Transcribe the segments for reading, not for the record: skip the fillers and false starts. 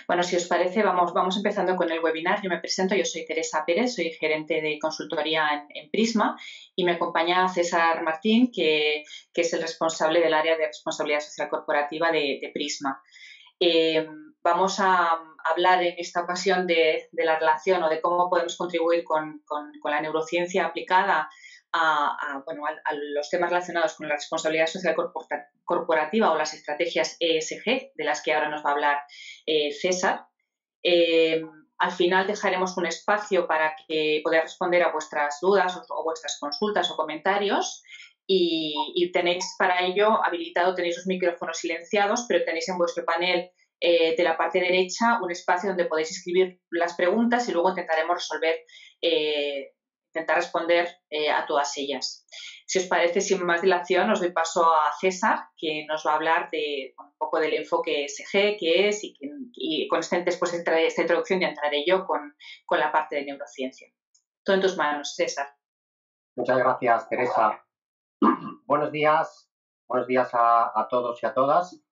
Bueno, si os parece, vamos empezando con el webinar. Yo me presento, yo soy Teresa Pérez, soy gerente de consultoría en Prisma y me acompaña César Martín, que es el responsable del área de responsabilidad social corporativa de Prisma. Vamos a hablar en esta ocasión de la relación o de cómo podemos contribuir con la neurociencia aplicada a los temas relacionados con la responsabilidad social corporativa o las estrategias ESG, de las que ahora nos va a hablar César. Al final dejaremos un espacio para que podáis responder a vuestras dudas o vuestras consultas o comentarios y tenéis para ello habilitado, tenéis los micrófonos silenciados, pero tenéis en vuestro panel de la parte derecha un espacio donde podéis escribir las preguntas y luego intentaremos intentar responder a todas ellas. Si os parece, sin más dilación, os doy paso a César, que nos va a hablar de un poco del enfoque ESG, qué es, y después de esta introducción ya entraré yo con la parte de neurociencia. Todo en tus manos, César. Muchas gracias, Teresa. Buenos días a todos y a todas.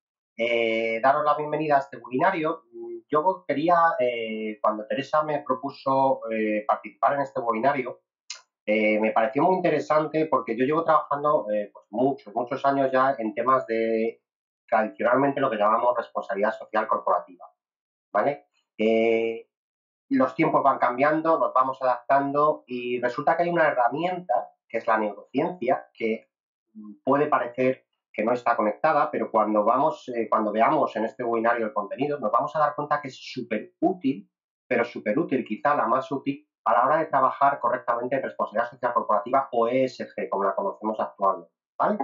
Daros la bienvenida a este webinario. Yo quería, cuando Teresa me propuso participar en este webinario, me pareció muy interesante porque yo llevo trabajando pues muchos años ya en temas de tradicionalmente lo que llamamos responsabilidad social corporativa, ¿vale? Los tiempos van cambiando, nos vamos adaptando y resulta que hay una herramienta que es la neurociencia que puede parecer que no está conectada, pero cuando veamos en este webinario el contenido, nos vamos a dar cuenta que es súper útil, pero súper útil, quizá la más útil, a la hora de trabajar correctamente en responsabilidad social corporativa o ESG, como la conocemos actualmente, ¿vale?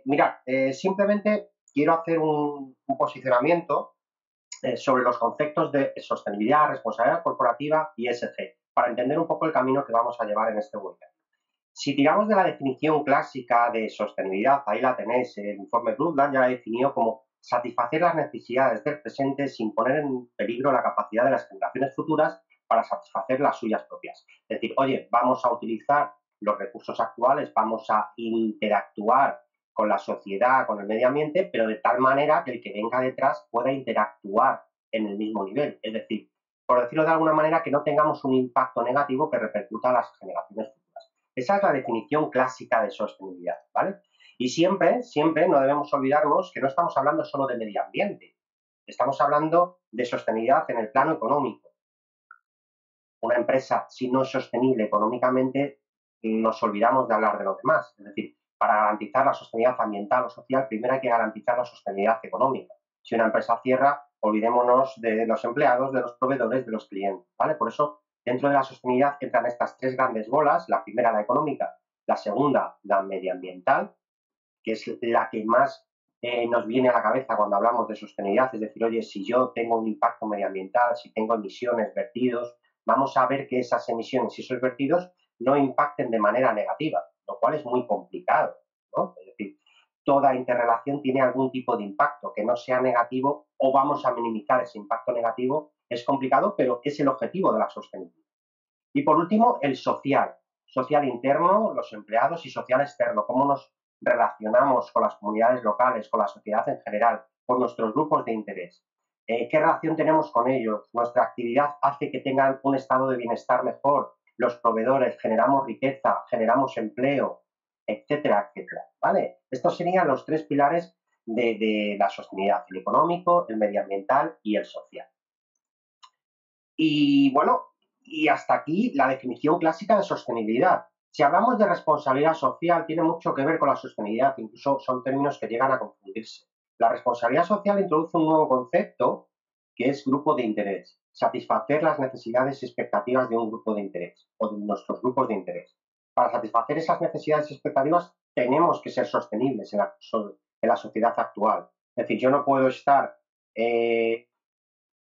Mirad, simplemente quiero hacer un posicionamiento sobre los conceptos de sostenibilidad, responsabilidad corporativa y ESG, para entender un poco el camino que vamos a llevar en este webinar. Si tiramos de la definición clásica de sostenibilidad, ahí la tenéis, el informe Brundtland ya la definió como satisfacer las necesidades del presente sin poner en peligro la capacidad de las generaciones futuras para satisfacer las suyas propias. Es decir, oye, vamos a utilizar los recursos actuales, vamos a interactuar con la sociedad, con el medio ambiente, pero de tal manera que el que venga detrás pueda interactuar en el mismo nivel. Es decir, por decirlo de alguna manera, que no tengamos un impacto negativo que repercuta a las generaciones futuras. Esa es la definición clásica de sostenibilidad, ¿vale? Y siempre no debemos olvidarnos que no estamos hablando solo de medio ambiente, estamos hablando de sostenibilidad en el plano económico. Una empresa, si no es sostenible económicamente, nos olvidamos de hablar de lo demás. Es decir, para garantizar la sostenibilidad ambiental o social, primero hay que garantizar la sostenibilidad económica. Si una empresa cierra, olvidémonos de los empleados, de los proveedores, de los clientes, ¿vale? Por eso, dentro de la sostenibilidad entran estas tres grandes bolas. La primera, la económica; la segunda, la medioambiental, que es la que más nos viene a la cabeza cuando hablamos de sostenibilidad. Es decir, oye, si yo tengo un impacto medioambiental, si tengo emisiones, vertidos, vamos a ver que esas emisiones y esos vertidos no impacten de manera negativa, lo cual es muy complicado, ¿no? Es decir, toda interrelación tiene algún tipo de impacto, que no sea negativo o vamos a minimizar ese impacto negativo. Es complicado, pero es el objetivo de la sostenibilidad. Y por último, el social. Social interno, los empleados, y social externo, cómo nos relacionamos con las comunidades locales, con la sociedad en general, con nuestros grupos de interés. ¿Qué relación tenemos con ellos? Nuestra actividad hace que tengan un estado de bienestar mejor. Los proveedores, generamos riqueza, generamos empleo, etcétera, etcétera, ¿vale? Estos serían los tres pilares de la sostenibilidad: el económico, el medioambiental y el social. Y bueno, y hasta aquí la definición clásica de sostenibilidad. Si hablamos de responsabilidad social, tiene mucho que ver con la sostenibilidad, incluso son términos que llegan a confundirse. La responsabilidad social introduce un nuevo concepto que es grupo de interés, satisfacer las necesidades y expectativas de un grupo de interés o de nuestros grupos de interés. Para satisfacer esas necesidades y expectativas tenemos que ser sostenibles en la sociedad actual. Es decir, yo no puedo estar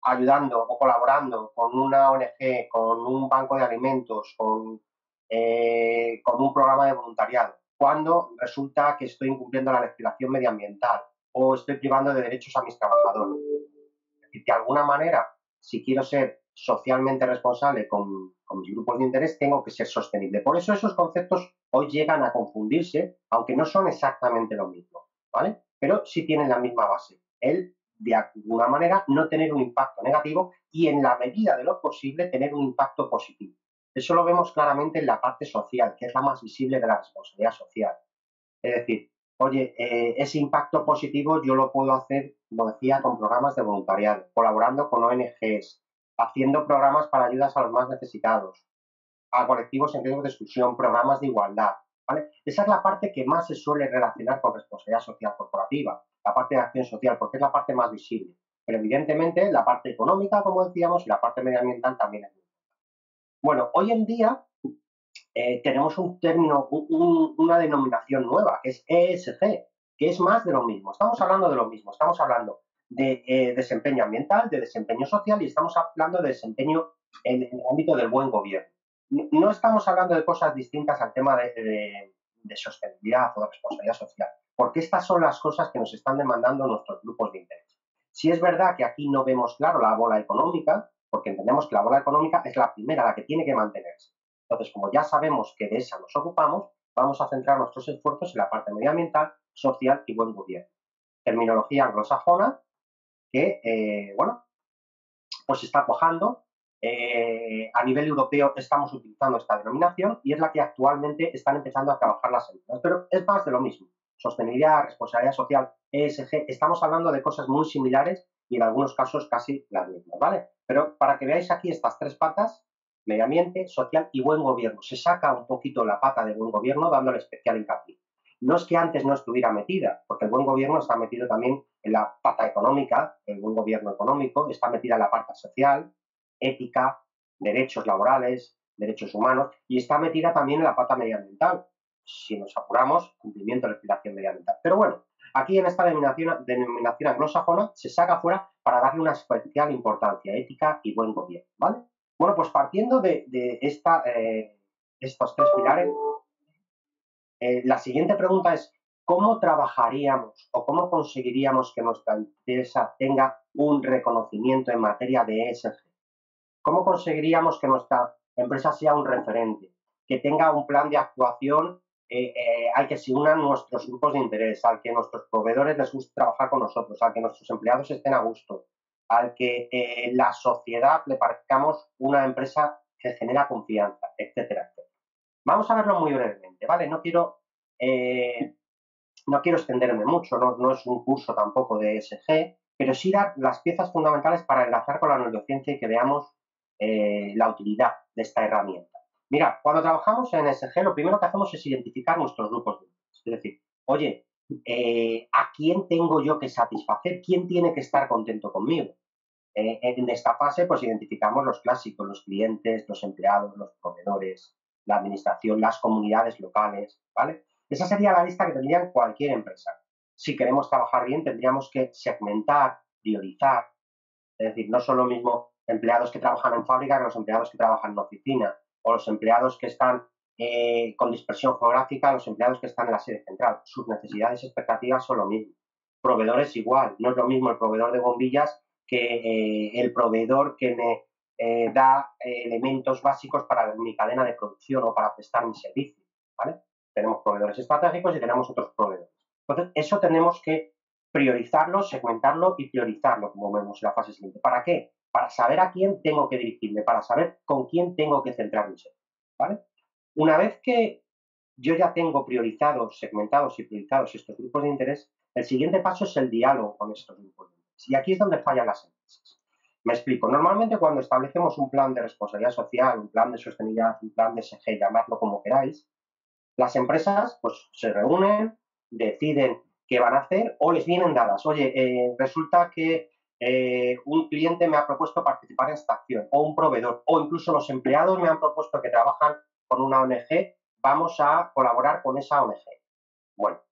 ayudando o colaborando con una ONG, con un banco de alimentos, con un programa de voluntariado, cuando resulta que estoy incumpliendo la legislación medioambiental o estoy privando de derechos a mis trabajadores. Es decir, de alguna manera, si quiero ser socialmente responsable con mis grupos de interés, tengo que ser sostenible. Por eso esos conceptos hoy llegan a confundirse, aunque no son exactamente lo mismo, ¿vale? Pero sí tienen la misma base, el de alguna manera, no tener un impacto negativo y, en la medida de lo posible, tener un impacto positivo. Eso lo vemos claramente en la parte social, que es la más visible de la responsabilidad social. Es decir, oye, ese impacto positivo yo lo puedo hacer, como decía, con programas de voluntariado, colaborando con ONGs, haciendo programas para ayudas a los más necesitados, a colectivos en riesgo de exclusión, programas de igualdad, ¿vale? Esa es la parte que más se suele relacionar con responsabilidad social corporativa, la parte de acción social, porque es la parte más visible. Pero evidentemente la parte económica, como decíamos, y la parte medioambiental también es muy importante. Bueno, hoy en día tenemos un término, una denominación nueva, que es ESG, que es más de lo mismo. Estamos hablando de lo mismo, estamos hablando de desempeño ambiental, de desempeño social y estamos hablando de desempeño en el ámbito del buen gobierno. No estamos hablando de cosas distintas al tema de sostenibilidad o de responsabilidad social, porque estas son las cosas que nos están demandando nuestros grupos de interés. Si es verdad que aquí no vemos claro la bola económica, porque entendemos que la bola económica es la primera, la que tiene que mantenerse. Entonces, como ya sabemos que de esa nos ocupamos, vamos a centrar nuestros esfuerzos en la parte medioambiental, social y buen gobierno. Terminología anglosajona que, bueno, pues está cuajando. A nivel europeo estamos utilizando esta denominación y es la que actualmente están empezando a trabajar las empresas. Pero es más de lo mismo. Sostenibilidad, responsabilidad social, ESG, estamos hablando de cosas muy similares y en algunos casos casi las mismas, ¿vale? Pero para que veáis aquí estas tres patas, medio ambiente, social y buen gobierno. Se saca un poquito la pata de buen gobierno dándole especial hincapié. No es que antes no estuviera metida, porque el buen gobierno está metido también en la pata económica, el buen gobierno económico, está metida en la parte social, ética, derechos laborales, derechos humanos, y está metida también en la pata medioambiental. Si nos apuramos, cumplimiento de legislación medioambiental. Pero bueno, aquí en esta denominación anglosajona se saca fuera para darle una especial importancia, ética y buen gobierno, ¿vale? Bueno, pues partiendo de estos tres pilares, la siguiente pregunta es, ¿cómo trabajaríamos o cómo conseguiríamos que nuestra empresa tenga un reconocimiento en materia de ESG? ¿Cómo conseguiríamos que nuestra empresa sea un referente, que tenga un plan de actuación al que se unan nuestros grupos de interés, al que nuestros proveedores les guste trabajar con nosotros, al que nuestros empleados estén a gusto, al que la sociedad le parezcamos una empresa que genera confianza, etcétera, etcétera? Vamos a verlo muy brevemente, ¿vale? No quiero extenderme mucho, no es un curso tampoco de ESG, pero sí dar las piezas fundamentales para enlazar con la neurociencia y que veamos la utilidad de esta herramienta. Mira, cuando trabajamos en ESG, lo primero que hacemos es identificar nuestros grupos de interés. Es decir, oye, ¿a quién tengo yo que satisfacer? ¿Quién tiene que estar contento conmigo? En esta fase, pues identificamos los clásicos, los clientes, los empleados, los proveedores, la administración, las comunidades locales, ¿vale? Esa sería la lista que tendría cualquier empresa. Si queremos trabajar bien, tendríamos que segmentar, priorizar, es decir, no son lo mismo empleados que trabajan en fábrica que los empleados que trabajan en oficina, o los empleados que están con dispersión geográfica, los empleados que están en la sede central. Sus necesidades y expectativas son lo mismo. Proveedores igual, no es lo mismo el proveedor de bombillas que el proveedor que me da elementos básicos para mi cadena de producción o para prestar mi servicio, ¿vale? Tenemos proveedores estratégicos y tenemos otros proveedores. Entonces, eso tenemos que priorizarlo, segmentarlo y priorizarlo, como vemos en la fase siguiente. ¿Para qué? Para saber a quién tengo que dirigirme, para saber con quién tengo que centrar mi servicio, ¿vale? Una vez que yo ya tengo priorizados, segmentados y priorizados estos grupos de interés, el siguiente paso es el diálogo con estos grupos de interés. Y aquí es donde fallan las empresas. Me explico. Normalmente cuando establecemos un plan de responsabilidad social, un plan de sostenibilidad, un plan de SG, llamadlo como queráis, las empresas pues se reúnen, deciden qué van a hacer o les vienen dadas. Oye, resulta que un cliente me ha propuesto participar en esta acción o un proveedor o incluso los empleados me han propuesto que trabajan con una ONG, vamos a colaborar con esa ONG. Bueno,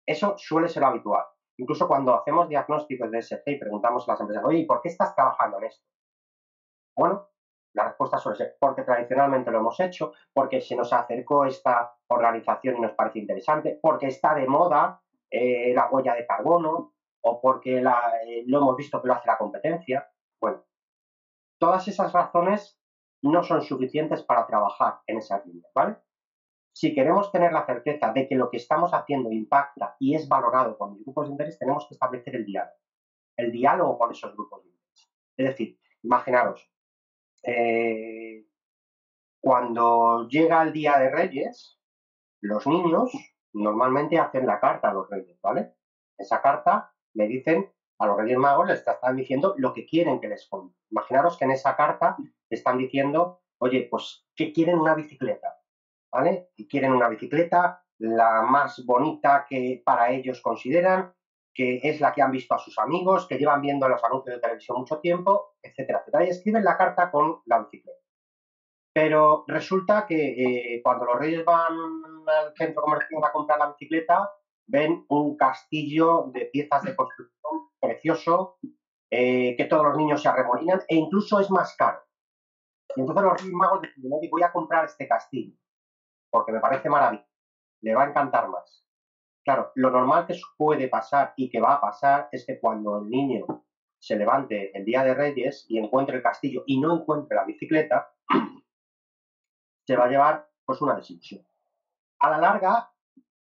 eso suele ser habitual. Incluso cuando hacemos diagnósticos de ESG y preguntamos a las empresas, oye, ¿por qué estás trabajando en esto? Bueno, la respuesta suele ser porque tradicionalmente lo hemos hecho, porque se nos acercó esta organización y nos parece interesante, porque está de moda la huella de carbono o porque lo hemos visto que lo hace la competencia. Bueno, todas esas razones no son suficientes para trabajar en esa línea, ¿vale? Si queremos tener la certeza de que lo que estamos haciendo impacta y es valorado por mis grupos de interés, tenemos que establecer el diálogo. el diálogo con esos grupos de interés. Es decir, imaginaros, cuando llega el Día de Reyes, los niños normalmente hacen la carta a los reyes, ¿vale? Esa carta le dicen a los Reyes Magos, les están diciendo lo que quieren que les cuente. Imaginaros que en esa carta le están diciendo, oye, pues que quieren una bicicleta, ¿vale? Y quieren una bicicleta, la más bonita que para ellos consideran, que es la que han visto a sus amigos, que llevan viendo los anuncios de televisión mucho tiempo, etcétera, etcétera. Y escriben la carta con la bicicleta. Pero resulta que cuando los reyes van al centro comercial a comprar la bicicleta, ven un castillo de piezas de construcción precioso, que todos los niños se arremolinan e incluso es más caro. Y entonces los reyes magos deciden, oye, voy a comprar este castillo, porque me parece maravilloso, le va a encantar más. Claro, lo normal que puede pasar y que va a pasar es que cuando el niño se levante el día de Reyes y encuentre el castillo y no encuentre la bicicleta, se va a llevar pues una desilusión. A la larga,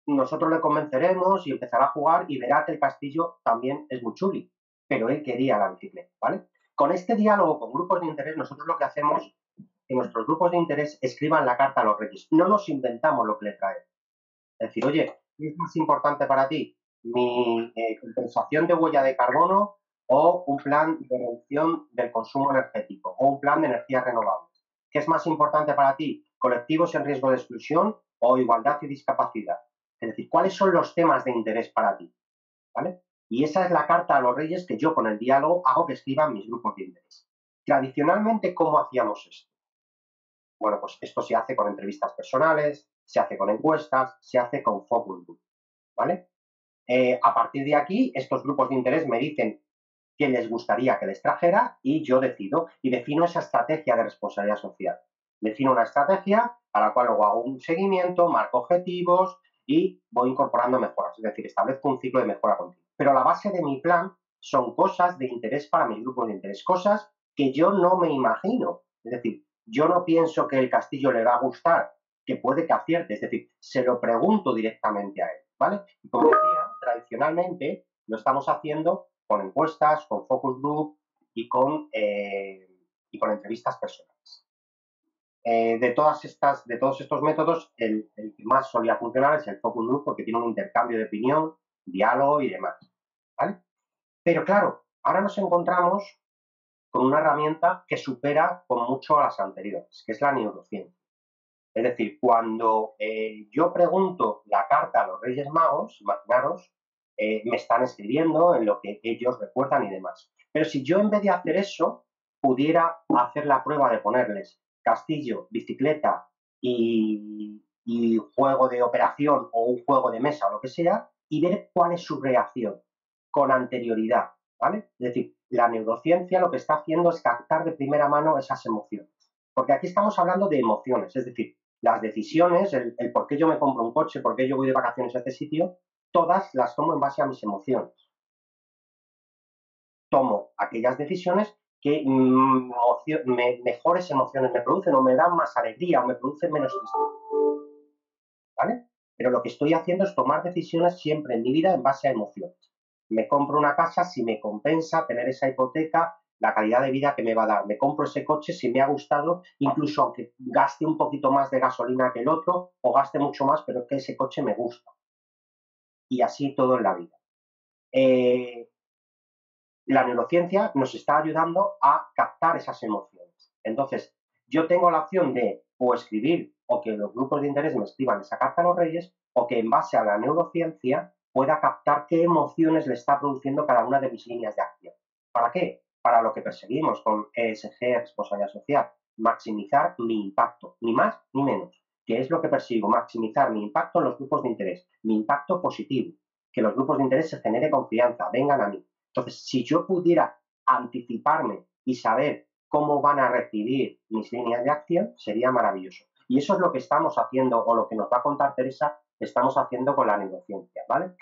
nosotros le convenceremos y empezará a jugar y verá que el castillo también es muy chuli, pero él quería la bicicleta, ¿vale? Con este diálogo con grupos de interés, nosotros lo que hacemos en nuestros grupos de interés escriban la carta a los reyes. No nos inventamos lo que le traemos. Es decir, oye, ¿qué es más importante para ti? ¿Mi compensación de huella de carbono o un plan de reducción del consumo energético o un plan de energías renovables? ¿Qué es más importante para ti? ¿Colectivos en riesgo de exclusión o igualdad y discapacidad? Es decir, ¿cuáles son los temas de interés para ti? ¿Vale? Y esa es la carta a los reyes que yo con el diálogo hago que escriban mis grupos de interés. Tradicionalmente, ¿cómo hacíamos esto? Bueno, pues esto se hace con entrevistas personales, se hace con encuestas, se hace con focus group, ¿vale? A partir de aquí, estos grupos de interés me dicen qué les gustaría que les trajera y yo decido y defino esa estrategia de responsabilidad social. Defino una estrategia a la cual luego hago un seguimiento, marco objetivos y voy incorporando mejoras. Es decir, establezco un ciclo de mejora continua. Pero la base de mi plan son cosas de interés para mis grupos de interés, cosas que yo no me imagino. Es decir, yo no pienso que el castillo le va a gustar, que puede que acierte. Es decir, se lo pregunto directamente a él, ¿vale? Y como decía, tradicionalmente lo estamos haciendo con encuestas, con focus group y con entrevistas personales. De todos estos métodos, el que más solía funcionar es el focus group porque tiene un intercambio de opinión, diálogo y demás, ¿vale? Pero claro, ahora nos encontramos con una herramienta que supera con mucho a las anteriores, que es la neurociencia. Es decir, cuando yo pregunto la carta a los Reyes Magos, imaginaros, me están escribiendo en lo que ellos recuerdan y demás. Pero si yo en vez de hacer eso, pudiera hacer la prueba de ponerles castillo, bicicleta y juego de operación o un juego de mesa o lo que sea, y ver cuál es su reacción con anterioridad, ¿vale? Es decir, la neurociencia lo que está haciendo es captar de primera mano esas emociones. Porque aquí estamos hablando de emociones, es decir, las decisiones, el por qué yo me compro un coche, por qué yo voy de vacaciones a este sitio, todas las tomo en base a mis emociones. Tomo aquellas decisiones que mejores emociones me producen o me dan más alegría o me producen menos tristeza, ¿vale? Pero lo que estoy haciendo es tomar decisiones siempre en mi vida en base a emociones. Me compro una casa si me compensa tener esa hipoteca, la calidad de vida que me va a dar. Me compro ese coche si me ha gustado, incluso aunque gaste un poquito más de gasolina que el otro o gaste mucho más, pero que ese coche me gusta. Y así todo en la vida. La neurociencia nos está ayudando a captar esas emociones. Entonces, yo tengo la opción de o escribir o que los grupos de interés me escriban esa carta a los reyes o que en base a la neurociencia pueda captar qué emociones le está produciendo cada una de mis líneas de acción. ¿Para qué? Para lo que perseguimos con ESG, responsabilidad social, maximizar mi impacto, ni más ni menos. ¿Qué es lo que persigo? Maximizar mi impacto en los grupos de interés, mi impacto positivo, que los grupos de interés se genere confianza, vengan a mí. Entonces, si yo pudiera anticiparme y saber cómo van a recibir mis líneas de acción, sería maravilloso. Y eso es lo que estamos haciendo, o lo que nos va a contar Teresa, estamos haciendo con la neurociencia, ¿vale?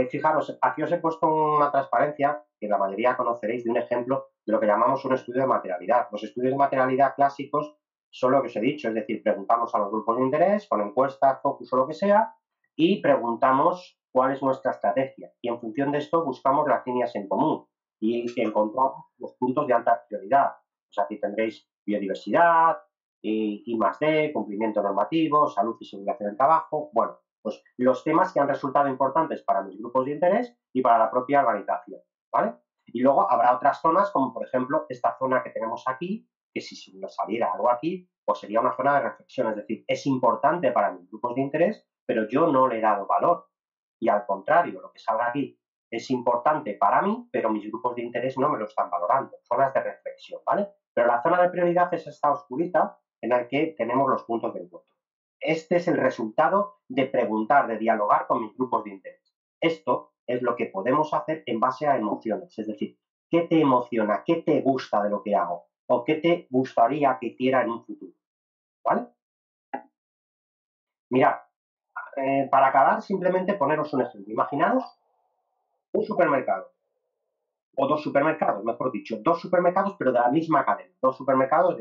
Fijaros, aquí os he puesto una transparencia, que la mayoría conoceréis, de un ejemplo de lo que llamamos un estudio de materialidad. Los estudios de materialidad clásicos son lo que os he dicho, es decir, preguntamos a los grupos de interés, con encuestas, focus o lo que sea, y preguntamos cuál es nuestra estrategia. Y en función de esto buscamos las líneas en común. y encontrar los puntos de alta prioridad. O sea, aquí tendréis biodiversidad, y I+D, cumplimiento normativo, salud y seguridad en el trabajo. Bueno, pues los temas que han resultado importantes para mis grupos de interés y para la propia organización, ¿vale? Y luego habrá otras zonas, como por ejemplo esta zona que tenemos aquí, que si nos saliera algo aquí, pues sería una zona de reflexión. Es decir, es importante para mis grupos de interés, pero yo no le he dado valor. Y al contrario, lo que salga aquí es importante para mí, pero mis grupos de interés no me lo están valorando. Zonas de reflexión, ¿vale? Pero la zona de prioridad es esta oscurita en la que tenemos los puntos de encuentro. Este es el resultado de preguntar, de dialogar con mis grupos de interés. Esto es lo que podemos hacer en base a emociones, es decir, ¿qué te emociona? ¿Qué te gusta de lo que hago? ¿O qué te gustaría que hiciera en un futuro? ¿Vale? Mirad, para acabar, simplemente poneros un ejemplo. Imaginaos un supermercado, o dos supermercados, mejor dicho, dos supermercados, pero de la misma cadena, dos supermercados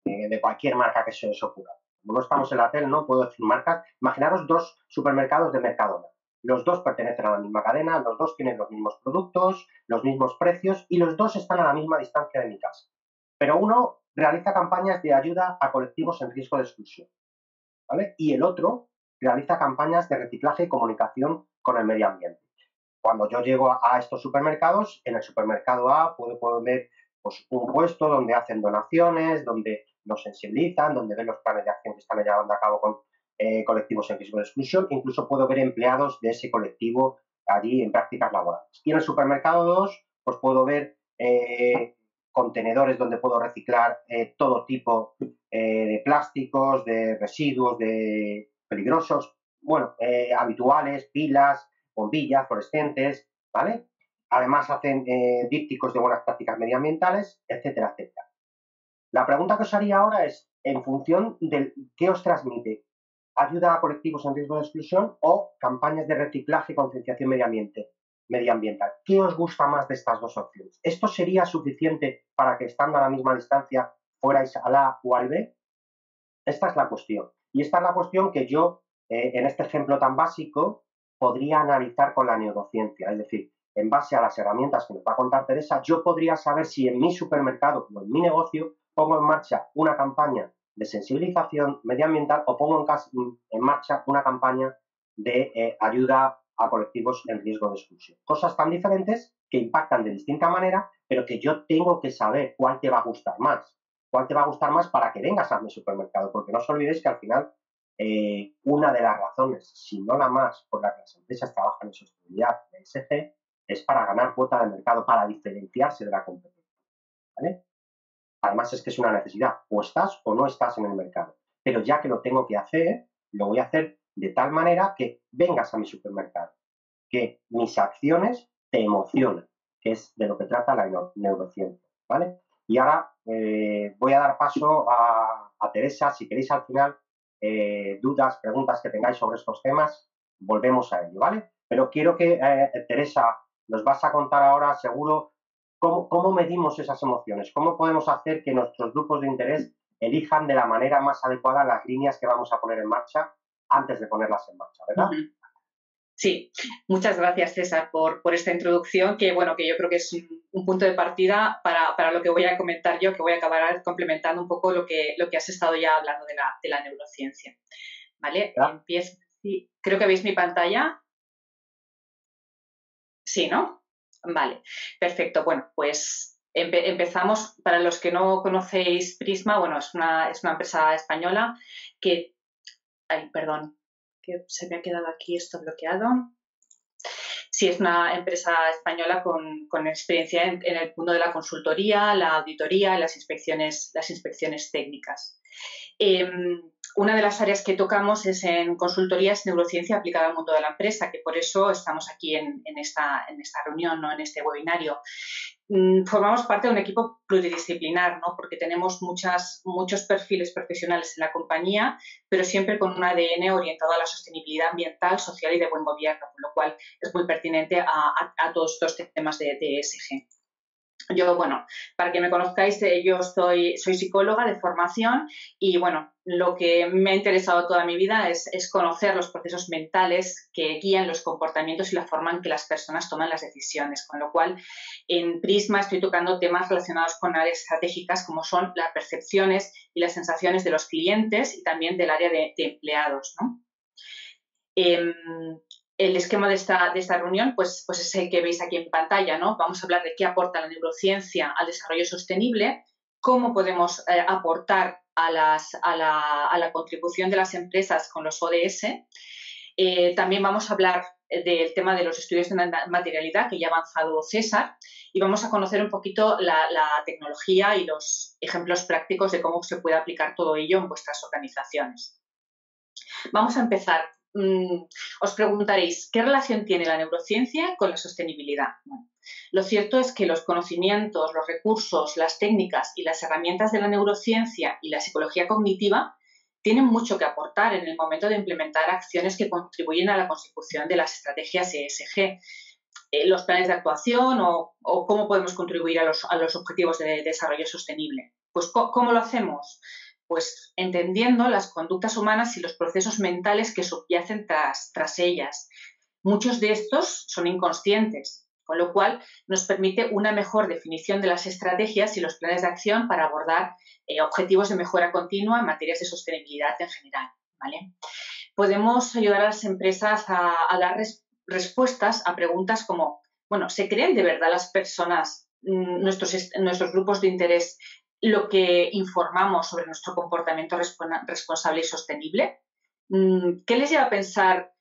de cualquier marca que se os ocurra. Como no estamos en la tele, no puedo decir marcas. Imaginaros dos supermercados de Mercadona. Los dos pertenecen a la misma cadena, los dos tienen los mismos productos, los mismos precios y los dos están a la misma distancia de mi casa. Pero uno realiza campañas de ayuda a colectivos en riesgo de exclusión, ¿vale? Y el otro realiza campañas de reciclaje y comunicación con el medio ambiente. Cuando yo llego a estos supermercados, en el supermercado A puedo ver pues, un puesto donde hacen donaciones, donde nos sensibilizan, donde ven los planes de acción que están llevando a cabo con colectivos en riesgo de exclusión. Incluso puedo ver empleados de ese colectivo allí en prácticas laborales. Y en el supermercado 2, pues puedo ver contenedores donde puedo reciclar todo tipo de plásticos, de residuos, de peligrosos, bueno, habituales, pilas, bombillas fluorescentes, ¿vale? Además hacen dípticos de buenas prácticas medioambientales, etcétera, etcétera. La pregunta que os haría ahora es, en función de qué os transmite, ayuda a colectivos en riesgo de exclusión o campañas de reciclaje y concienciación medioambiental. ¿Qué os gusta más de estas dos opciones? ¿Esto sería suficiente para que, estando a la misma distancia, fuerais al A o al B? Esta es la cuestión. Y esta es la cuestión que yo, en este ejemplo tan básico, podría analizar con la neurociencia. Es decir, en base a las herramientas que nos va a contar Teresa, yo podría saber si en mi supermercado o en mi negocio pongo en marcha una campaña de sensibilización medioambiental o pongo en marcha una campaña de ayuda a colectivos en riesgo de exclusión. Cosas tan diferentes que impactan de distinta manera, pero que yo tengo que saber cuál te va a gustar más. ¿Cuál te va a gustar más para que vengas a mi supermercado? Porque no os olvidéis que al final una de las razones, si no la más, por la que las empresas trabajan en sostenibilidad de ESG, es para ganar cuota de mercado, para diferenciarse de la competencia, ¿vale? Además es que es una necesidad, o estás o no estás en el mercado. Pero ya que lo tengo que hacer, lo voy a hacer de tal manera que vengas a mi supermercado, que mis acciones te emocionen, que es de lo que trata la neurociencia, ¿vale? Y ahora voy a dar paso a Teresa. Si queréis al final dudas, preguntas que tengáis sobre estos temas, volvemos a ello, ¿vale? Pero quiero que, Teresa, nos vas a contar ahora, seguro, cómo medimos esas emociones, cómo podemos hacer que nuestros grupos de interés elijan de la manera más adecuada las líneas que vamos a poner en marcha antes de ponerlas en marcha, ¿verdad? Sí, muchas gracias, César, por esta introducción, que bueno, que yo creo que es un punto de partida para lo que voy a comentar yo, que voy a acabar complementando un poco lo que has estado ya hablando de la neurociencia. ¿Vale? Empiezo. Sí, creo que veis mi pantalla. Sí, ¿no? Vale, perfecto. Bueno, pues empezamos. Para los que no conocéis Prisma, bueno, es una empresa española que... Ay, perdón, que se me ha quedado aquí esto bloqueado. Sí, es una empresa española con experiencia en el mundo de la consultoría, la auditoría y las inspecciones técnicas. Una de las áreas que tocamos es en consultoría, es neurociencia aplicada al mundo de la empresa, que por eso estamos aquí en esta reunión, ¿no? En este webinario. Formamos parte de un equipo pluridisciplinar, ¿no? Porque tenemos muchos perfiles profesionales en la compañía, pero siempre con un ADN orientado a la sostenibilidad ambiental, social y de buen gobierno, con lo cual es muy pertinente a todos estos temas de ESG. Yo, bueno, para que me conozcáis, yo soy psicóloga de formación y, bueno, lo que me ha interesado toda mi vida es conocer los procesos mentales que guían los comportamientos y la forma en que las personas toman las decisiones. Con lo cual, en Prisma estoy tocando temas relacionados con áreas estratégicas como son las percepciones y las sensaciones de los clientes y también del área de empleados, ¿no? El esquema de esta reunión pues es el que veis aquí en pantalla, ¿no? Vamos a hablar de qué aporta la neurociencia al desarrollo sostenible, cómo podemos aportar a la contribución de las empresas con los ODS. También vamos a hablar del tema de los estudios de materialidad, que ya ha avanzado César, y vamos a conocer un poquito la tecnología y los ejemplos prácticos de cómo se puede aplicar todo ello en vuestras organizaciones. Vamos a empezar. Os preguntaréis, ¿qué relación tiene la neurociencia con la sostenibilidad? Bueno, lo cierto es que los conocimientos, los recursos, las técnicas y las herramientas de la neurociencia y la psicología cognitiva tienen mucho que aportar en el momento de implementar acciones que contribuyen a la consecución de las estrategias ESG, los planes de actuación o cómo podemos contribuir a los objetivos de desarrollo sostenible. Pues, ¿cómo lo hacemos? Pues entendiendo las conductas humanas y los procesos mentales que subyacen tras ellas. Muchos de estos son inconscientes, con lo cual nos permite una mejor definición de las estrategias y los planes de acción para abordar objetivos de mejora continua en materias de sostenibilidad en general, ¿vale? Podemos ayudar a las empresas a dar respuestas a preguntas como, bueno, ¿se creen de verdad las personas, nuestros grupos de interés, lo que informamos sobre nuestro comportamiento responsable y sostenible? ¿Qué les lleva a pensar?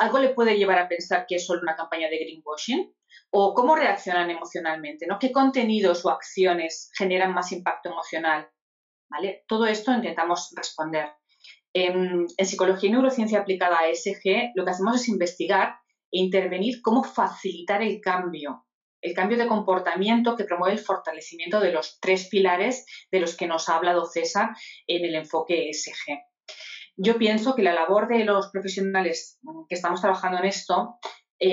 ¿Algo le puede llevar a pensar que es solo una campaña de greenwashing? ¿O cómo reaccionan emocionalmente, ¿no? ¿Qué contenidos o acciones generan más impacto emocional? ¿Vale? Todo esto intentamos responder. En psicología y neurociencia aplicada a ESG, lo que hacemos es investigar e intervenir cómo facilitar el cambio de comportamiento que promueve el fortalecimiento de los 3 pilares de los que nos ha hablado César en el enfoque ESG. Yo pienso que la labor de los profesionales que estamos trabajando en esto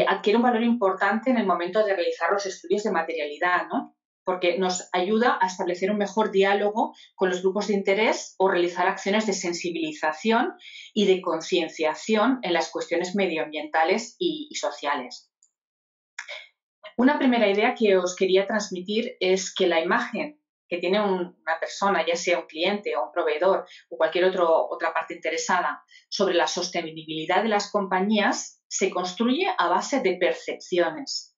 adquiere un valor importante en el momento de realizar los estudios de materialidad, ¿no? Porque nos ayuda a establecer un mejor diálogo con los grupos de interés o realizar acciones de sensibilización y de concienciación en las cuestiones medioambientales y sociales. Una primera idea que os quería transmitir es que la imagen que tiene una persona, ya sea un cliente o un proveedor o cualquier otra parte interesada, sobre la sostenibilidad de las compañías se construye a base de percepciones.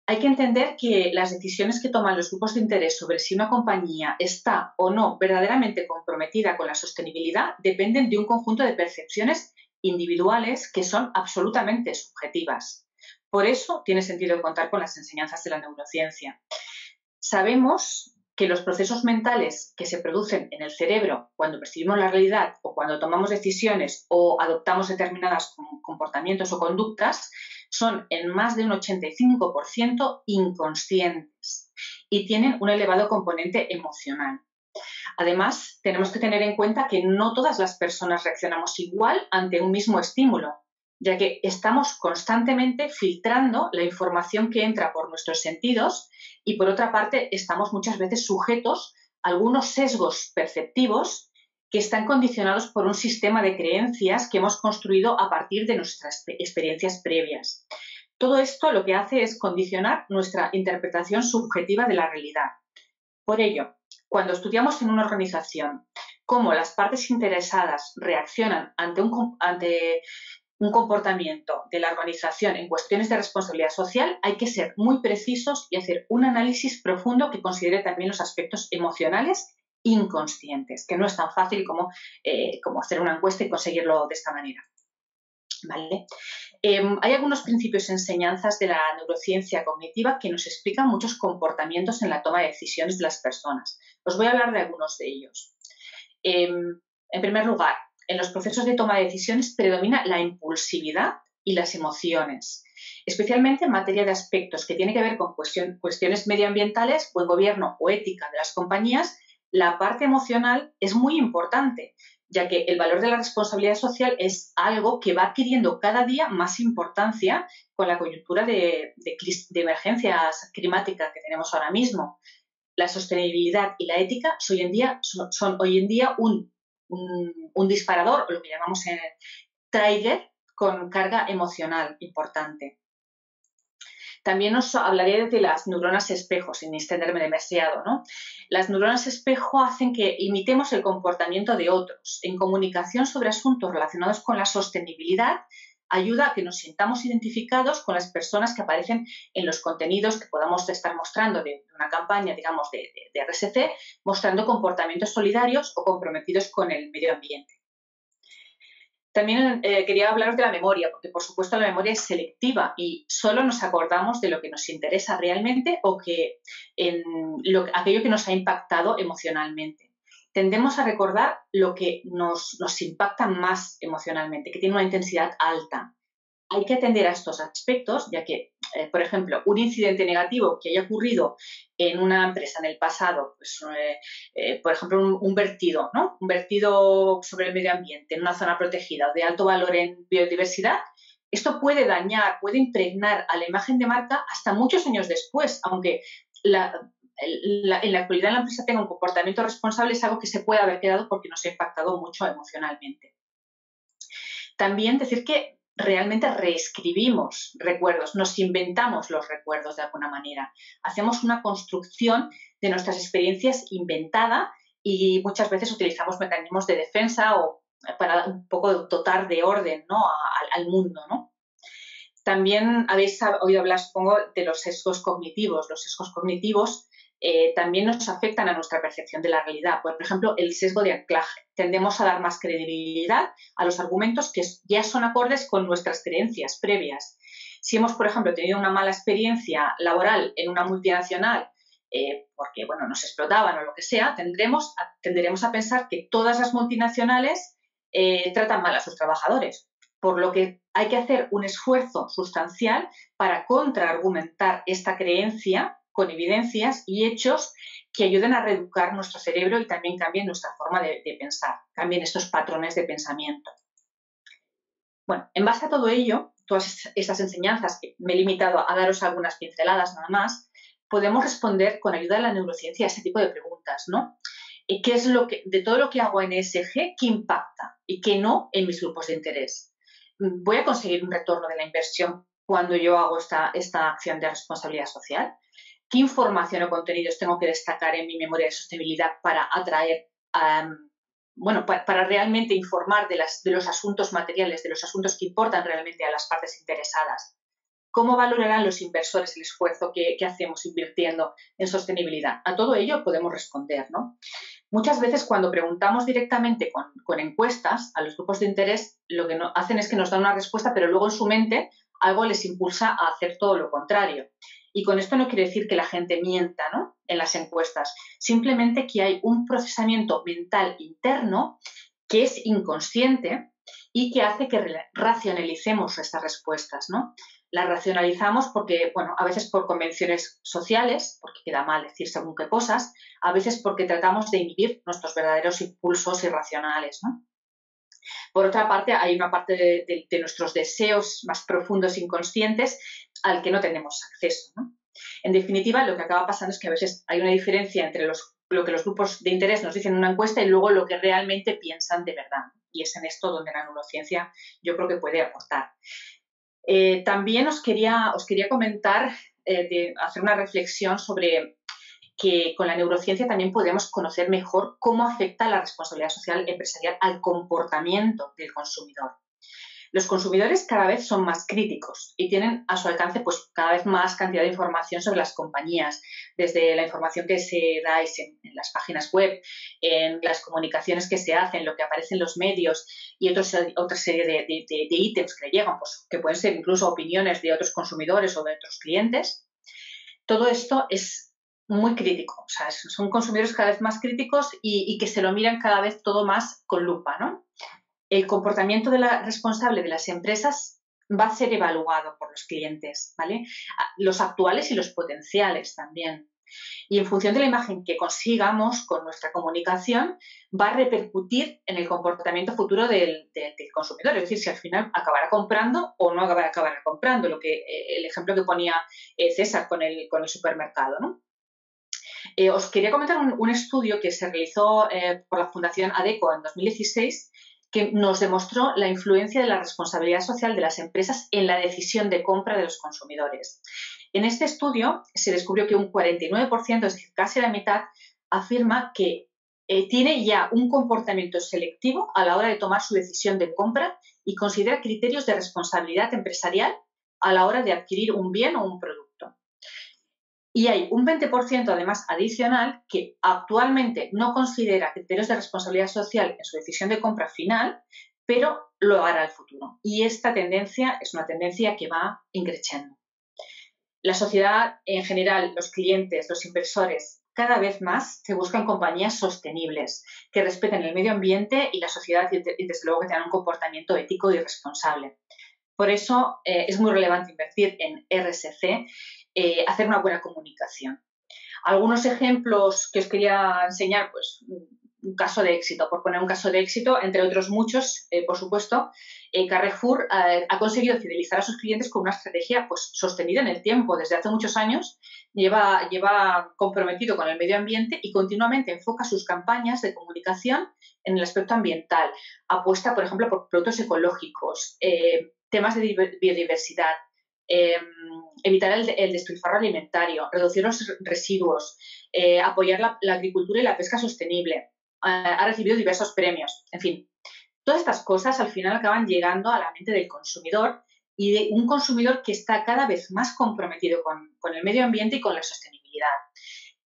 Hay que entender que las decisiones que toman los grupos de interés sobre si una compañía está o no verdaderamente comprometida con la sostenibilidad dependen de un conjunto de percepciones individuales que son absolutamente subjetivas. Por eso tiene sentido contar con las enseñanzas de la neurociencia. Sabemos que los procesos mentales que se producen en el cerebro cuando percibimos la realidad o cuando tomamos decisiones o adoptamos determinados comportamientos o conductas son en más de un 85% inconscientes y tienen un elevado componente emocional. Además, tenemos que tener en cuenta que no todas las personas reaccionamos igual ante un mismo estímulo, ya que estamos constantemente filtrando la información que entra por nuestros sentidos y, por otra parte, estamos muchas veces sujetos a algunos sesgos perceptivos que están condicionados por un sistema de creencias que hemos construido a partir de nuestras experiencias previas. Todo esto lo que hace es condicionar nuestra interpretación subjetiva de la realidad. Por ello, cuando estudiamos en una organización cómo las partes interesadas reaccionan ante un comportamiento de la organización en cuestiones de responsabilidad social, hay que ser muy precisos y hacer un análisis profundo que considere también los aspectos emocionales inconscientes, que no es tan fácil como hacer una encuesta y conseguirlo de esta manera. ¿Vale? Hay algunos principios y enseñanzas de la neurociencia cognitiva que nos explican muchos comportamientos en la toma de decisiones de las personas. Os voy a hablar de algunos de ellos. En primer lugar, en los procesos de toma de decisiones predomina la impulsividad y las emociones, especialmente en materia de aspectos que tienen que ver con cuestiones medioambientales, buen gobierno o ética de las compañías. La parte emocional es muy importante, ya que el valor de la responsabilidad social es algo que va adquiriendo cada día más importancia con la coyuntura de emergencias climáticas que tenemos ahora mismo. La sostenibilidad y la ética son hoy en día un disparador, lo que llamamos trigger, con carga emocional importante. También os hablaré de las neuronas espejo, sin extenderme demasiado, ¿no? Las neuronas espejo hacen que imitemos el comportamiento de otros. En comunicación sobre asuntos relacionados con la sostenibilidad, ayuda a que nos sintamos identificados con las personas que aparecen en los contenidos que podamos estar mostrando de una campaña, digamos, de RSC, mostrando comportamientos solidarios o comprometidos con el medio ambiente. También quería hablaros de la memoria, porque por supuesto la memoria es selectiva y solo nos acordamos de lo que nos interesa realmente o aquello que nos ha impactado emocionalmente. Tendemos a recordar lo que nos impacta más emocionalmente, que tiene una intensidad alta. Hay que atender a estos aspectos, ya que, por ejemplo, un incidente negativo que haya ocurrido en una empresa en el pasado, pues, por ejemplo, un vertido, ¿no? Un vertido sobre el medio ambiente en una zona protegida o de alto valor en biodiversidad, esto puede dañar, puede impregnar a la imagen de marca hasta muchos años después, aunque en la actualidad la empresa tenga un comportamiento responsable, es algo que se puede haber quedado porque nos ha impactado mucho emocionalmente. También decir que realmente reescribimos recuerdos, nos inventamos los recuerdos de alguna manera. Hacemos una construcción de nuestras experiencias inventada y muchas veces utilizamos mecanismos de defensa o para un poco dotar de orden, ¿no?, al mundo, ¿no? También habéis oído hablar, supongo, de los sesgos cognitivos. Los sesgos cognitivos también nos afectan a nuestra percepción de la realidad. Por ejemplo, el sesgo de anclaje. Tendemos a dar más credibilidad a los argumentos que ya son acordes con nuestras creencias previas. Si hemos, por ejemplo, tenido una mala experiencia laboral en una multinacional porque bueno, nos explotaban o lo que sea, tenderemos a pensar que todas las multinacionales tratan mal a sus trabajadores. Por lo que hay que hacer un esfuerzo sustancial para contraargumentar esta creencia con evidencias y hechos que ayuden a reeducar nuestro cerebro y también cambien nuestra forma de pensar, cambien estos patrones de pensamiento. Bueno, en base a todo ello, todas estas enseñanzas, que me he limitado a daros algunas pinceladas nada más, podemos responder con ayuda de la neurociencia a este tipo de preguntas, ¿no? ¿Qué es de todo lo que hago en ESG, qué impacta y qué no en mis grupos de interés? ¿Voy a conseguir un retorno de la inversión cuando yo hago esta acción de responsabilidad social? ¿Qué información o contenidos tengo que destacar en mi memoria de sostenibilidad para atraer, para realmente informar de los asuntos materiales, de los asuntos que importan realmente a las partes interesadas? ¿Cómo valorarán los inversores el esfuerzo que hacemos invirtiendo en sostenibilidad? A todo ello podemos responder, ¿no? Muchas veces cuando preguntamos directamente con encuestas a los grupos de interés, lo que hacen es que nos dan una respuesta, pero luego en su mente algo les impulsa a hacer todo lo contrario. Y con esto no quiere decir que la gente mienta, ¿no?, en las encuestas, simplemente que hay un procesamiento mental interno que es inconsciente y que hace que racionalicemos estas respuestas, ¿no? Las racionalizamos porque, bueno, a veces por convenciones sociales, porque queda mal decir según qué cosas, a veces porque tratamos de inhibir nuestros verdaderos impulsos irracionales, ¿no? Por otra parte, hay una parte de nuestros deseos más profundos inconscientes al que no tenemos acceso, ¿no? En definitiva, lo que acaba pasando es que a veces hay una diferencia entre lo que los grupos de interés nos dicen en una encuesta y luego lo que realmente piensan de verdad. Y es en esto donde la neurociencia yo creo que puede aportar. También os quería comentar, hacer una reflexión sobre que con la neurociencia también podemos conocer mejor cómo afecta la responsabilidad social empresarial al comportamiento del consumidor. Los consumidores cada vez son más críticos y tienen a su alcance pues, cada vez más cantidad de información sobre las compañías, desde la información que se da en las páginas web, en las comunicaciones que se hacen, lo que aparece en los medios y otra serie de ítems que llegan, pues, que pueden ser incluso opiniones de otros consumidores o de otros clientes. Todo esto es muy crítico, o sea, son consumidores cada vez más críticos y que se lo miran cada vez todo más con lupa, ¿no? El comportamiento responsable de las empresas va a ser evaluado por los clientes, ¿vale? Los actuales y los potenciales también. Y en función de la imagen que consigamos con nuestra comunicación, va a repercutir en el comportamiento futuro del consumidor. Es decir, si al final acabará comprando o no acabará comprando, el ejemplo que ponía César con el supermercado, ¿no? Os quería comentar un estudio que se realizó por la Fundación ADECO en 2016 que nos demostró la influencia de la responsabilidad social de las empresas en la decisión de compra de los consumidores. En este estudio se descubrió que un 49%, es decir, casi la mitad, afirma que tiene ya un comportamiento selectivo a la hora de tomar su decisión de compra y considera criterios de responsabilidad empresarial a la hora de adquirir un bien o un producto. Y hay un 20% además adicional que actualmente no considera criterios de responsabilidad social en su decisión de compra final, pero lo hará en el futuro. Y esta tendencia es una tendencia que va increciendo. La sociedad en general, los clientes, los inversores, cada vez más se buscan compañías sostenibles, que respeten el medio ambiente y la sociedad y desde luego que tengan un comportamiento ético y responsable. Por eso es muy relevante invertir en RSC, hacer una buena comunicación. Algunos ejemplos que os quería enseñar, pues un caso de éxito, por poner un caso de éxito, entre otros muchos, por supuesto, Carrefour ha conseguido fidelizar a sus clientes con una estrategia pues, sostenida en el tiempo. Desde hace muchos años lleva comprometido con el medio ambiente y continuamente enfoca sus campañas de comunicación en el aspecto ambiental. Apuesta, por ejemplo, por productos ecológicos, temas de biodiversidad, evitar el despilfarro alimentario, reducir los residuos, apoyar la agricultura y la pesca sostenible. Ha recibido diversos premios. En fin, todas estas cosas al final acaban llegando a la mente del consumidor y de un consumidor que está cada vez más comprometido con el medio ambiente y con la sostenibilidad.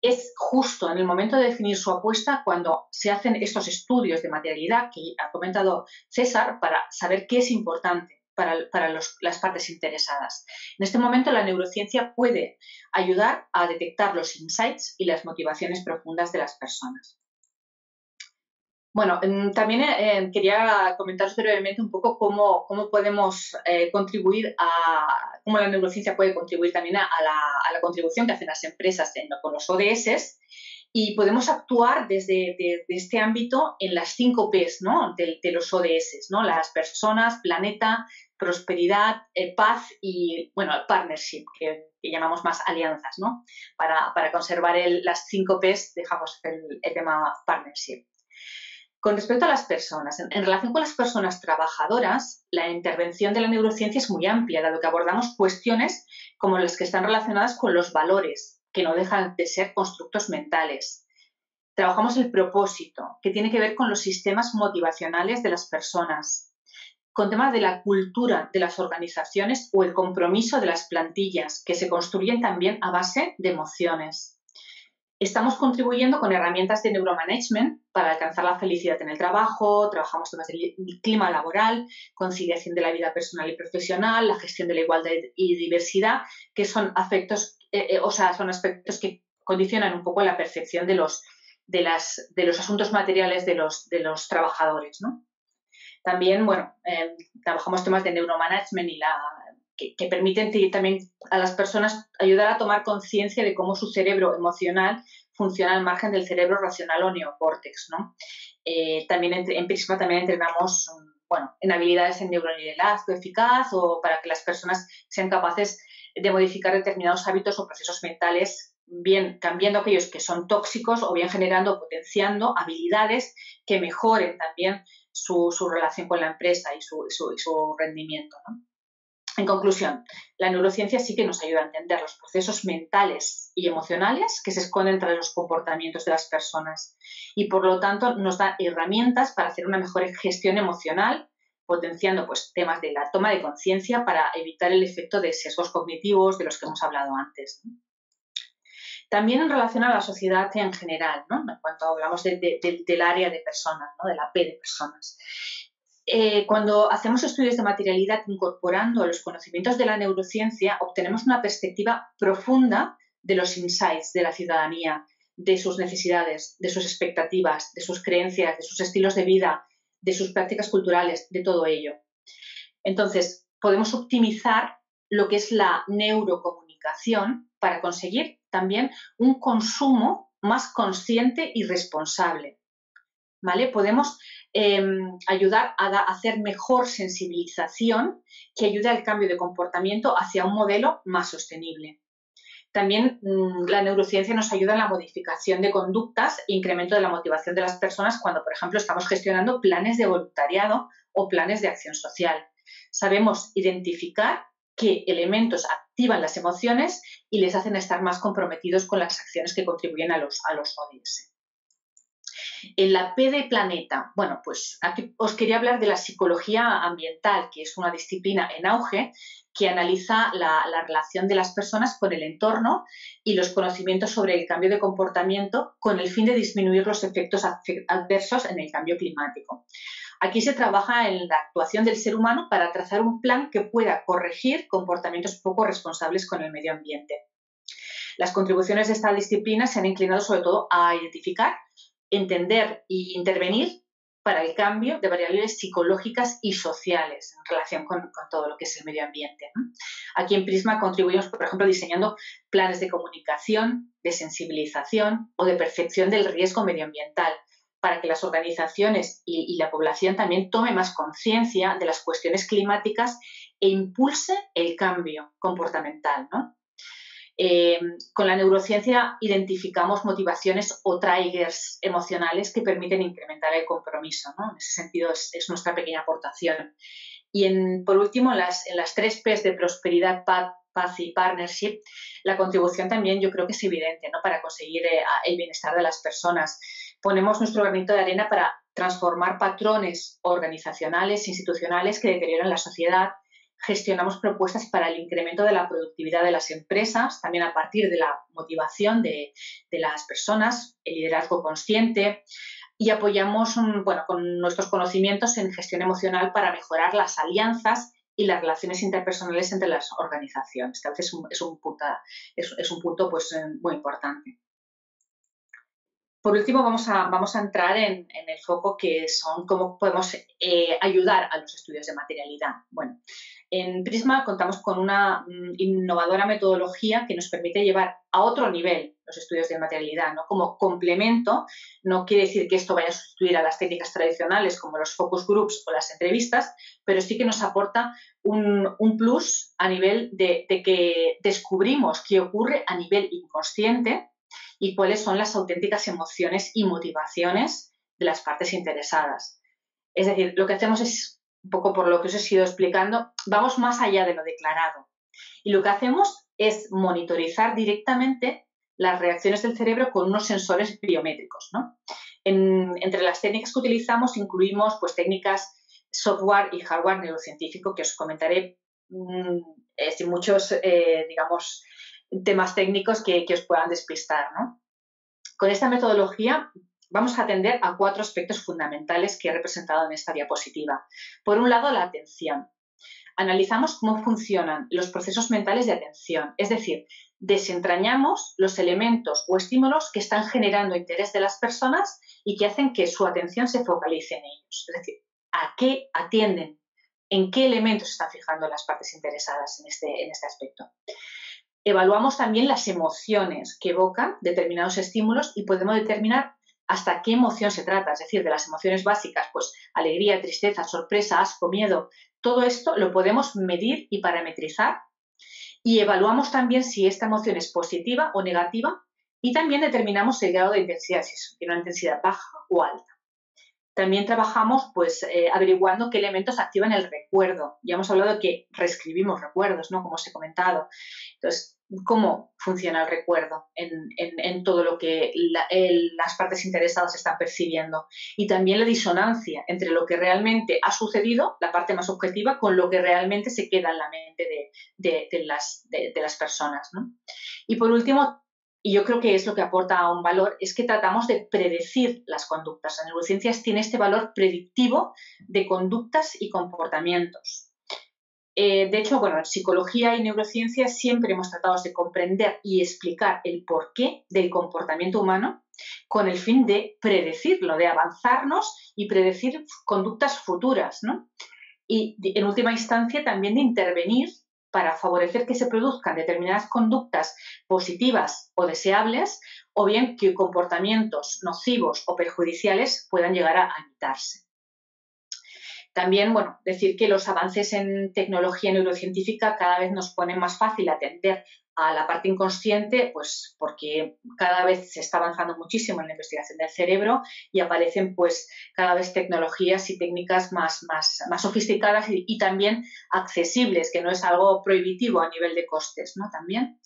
Es justo en el momento de definir su apuesta cuando se hacen estos estudios de materialidad que ha comentado César para saber qué es importante para las partes interesadas. En este momento la neurociencia puede ayudar a detectar los insights y las motivaciones profundas de las personas. Bueno, también quería comentaros brevemente un poco cómo podemos contribuir cómo la neurociencia puede contribuir también a la contribución que hacen las empresas con los ODS y podemos actuar desde este ámbito en las 5 Ps, ¿no? de los ODS, ¿no? Las personas, planeta, prosperidad, paz y, bueno, partnership, que llamamos más alianzas, ¿no? Para conservar las 5 Ps dejamos el tema partnership. Con respecto a las personas, en relación con las personas trabajadoras, la intervención de la neurociencia es muy amplia, dado que abordamos cuestiones como las que están relacionadas con los valores, que no dejan de ser constructos mentales. Trabajamos el propósito, que tiene que ver con los sistemas motivacionales de las personas, con temas de la cultura de las organizaciones o el compromiso de las plantillas, que se construyen también a base de emociones. Estamos contribuyendo con herramientas de neuromanagement para alcanzar la felicidad en el trabajo, trabajamos temas del clima laboral, conciliación de la vida personal y profesional, la gestión de la igualdad y diversidad, que son son aspectos que condicionan un poco la percepción de los asuntos materiales de los trabajadores, ¿no? También, bueno, trabajamos temas de neuromanagement y que permiten también a las personas ayudar a tomar conciencia de cómo su cerebro emocional funciona al margen del cerebro racional o neocórtex, ¿no? También en Prisma también entrenamos, bueno, en habilidades en neuroliderazgo eficaz o para que las personas sean capaces de modificar determinados hábitos o procesos mentales, bien cambiando aquellos que son tóxicos o bien generando o potenciando habilidades que mejoren también su relación con la empresa y su rendimiento, ¿no? En conclusión, la neurociencia sí que nos ayuda a entender los procesos mentales y emocionales que se esconden tras los comportamientos de las personas y, por lo tanto, nos da herramientas para hacer una mejor gestión emocional, potenciando pues, temas de la toma de conciencia para evitar el efecto de sesgos cognitivos de los que hemos hablado antes, ¿no? También en relación a la sociedad en general, ¿no? En cuanto hablamos del área de personas, ¿no? De la P de personas. Cuando hacemos estudios de materialidad incorporando los conocimientos de la neurociencia, obtenemos una perspectiva profunda de los insights de la ciudadanía, de sus necesidades, de sus expectativas, de sus creencias, de sus estilos de vida, de sus prácticas culturales, de todo ello. Entonces, podemos optimizar lo que es la neurocomunicación para conseguir también un consumo más consciente y responsable. ¿Vale? Podemos ayudar a hacer mejor sensibilización que ayude al cambio de comportamiento hacia un modelo más sostenible. También la neurociencia nos ayuda en la modificación de conductas e incremento de la motivación de las personas cuando, por ejemplo, estamos gestionando planes de voluntariado o planes de acción social. Sabemos identificar qué elementos activan las emociones y les hacen estar más comprometidos con las acciones que contribuyen a los ODS. En la P de planeta, bueno, pues aquí os quería hablar de la psicología ambiental, que es una disciplina en auge que analiza la relación de las personas con el entorno y los conocimientos sobre el cambio de comportamiento con el fin de disminuir los efectos adversos en el cambio climático. Aquí se trabaja en la actuación del ser humano para trazar un plan que pueda corregir comportamientos poco responsables con el medio ambiente. Las contribuciones de esta disciplina se han inclinado sobre todo a identificar, entender e intervenir para el cambio de variables psicológicas y sociales en relación con todo lo que es el medio ambiente, ¿no? Aquí en Prisma contribuimos, por ejemplo, diseñando planes de comunicación, de sensibilización o de percepción del riesgo medioambiental para que las organizaciones y la población también tome más conciencia de las cuestiones climáticas e impulse el cambio comportamental, ¿no? Con la neurociencia identificamos motivaciones o triggers emocionales que permiten incrementar el compromiso, ¿no? En ese sentido es nuestra pequeña aportación. Y por último, en las 3 P's de prosperidad, paz y partnership, la contribución también yo creo que es evidente, ¿no? Para conseguir el bienestar de las personas. Ponemos nuestro granito de arena para transformar patrones organizacionales, institucionales que deterioran la sociedad. Gestionamos propuestas para el incremento de la productividad de las empresas, también a partir de la motivación de las personas, el liderazgo consciente, y apoyamos con nuestros conocimientos en gestión emocional para mejorar las alianzas y las relaciones interpersonales entre las organizaciones, que a veces es un punto pues, muy importante. Por último, vamos a entrar en el foco que son cómo podemos ayudar a los estudios de materialidad. Bueno, en Prisma contamos con una innovadora metodología que nos permite llevar a otro nivel los estudios de materialidad, ¿no? Como complemento, no quiere decir que esto vaya a sustituir a las técnicas tradicionales como los focus groups o las entrevistas, pero sí que nos aporta un plus a nivel de que descubrimos qué ocurre a nivel inconsciente y cuáles son las auténticas emociones y motivaciones de las partes interesadas. Es decir, lo que hacemos es, un poco por lo que os he ido explicando, vamos más allá de lo declarado. Y lo que hacemos es monitorizar directamente las reacciones del cerebro con unos sensores biométricos, ¿no? Entre las técnicas que utilizamos incluimos pues, técnicas software y hardware neurocientífico que os comentaré sin muchos, digamos, temas técnicos que os puedan despistar, ¿no? Con esta metodología vamos a atender a 4 aspectos fundamentales que he representado en esta diapositiva. Por un lado, la atención. Analizamos cómo funcionan los procesos mentales de atención, es decir, desentrañamos los elementos o estímulos que están generando interés de las personas y que hacen que su atención se focalice en ellos. Es decir, ¿a qué atienden? ¿En qué elementos se están fijando las partes interesadas en este aspecto? Evaluamos también las emociones que evocan determinados estímulos y podemos determinar hasta qué emoción se trata, es decir, de las emociones básicas, pues alegría, tristeza, sorpresa, asco, miedo, todo esto lo podemos medir y parametrizar y evaluamos también si esta emoción es positiva o negativa y también determinamos el grado de intensidad, si tiene una intensidad baja o alta. También trabajamos pues, averiguando qué elementos activan el recuerdo. Ya hemos hablado de que reescribimos recuerdos, ¿no? Como os he comentado. Entonces, ¿cómo funciona el recuerdo en todo lo que las partes interesadas están percibiendo? Y también la disonancia entre lo que realmente ha sucedido, la parte más objetiva, con lo que realmente se queda en la mente de las personas, ¿no? Y por último, y yo creo que es lo que aporta un valor, es que tratamos de predecir las conductas. La neurociencia tiene este valor predictivo de conductas y comportamientos. De hecho, bueno, en psicología y neurociencia siempre hemos tratado de comprender y explicar el porqué del comportamiento humano con el fin de predecirlo, de avanzarnos y predecir conductas futuras, ¿no? Y en última instancia también de intervenir para favorecer que se produzcan determinadas conductas positivas o deseables, o bien que comportamientos nocivos o perjudiciales puedan llegar a evitarse. También, bueno, decir que los avances en tecnología neurocientífica cada vez nos ponen más fácil atender a la parte inconsciente, pues porque cada vez se está avanzando muchísimo en la investigación del cerebro y aparecen pues cada vez tecnologías y técnicas más sofisticadas y también accesibles, que no es algo prohibitivo a nivel de costes, ¿no? También.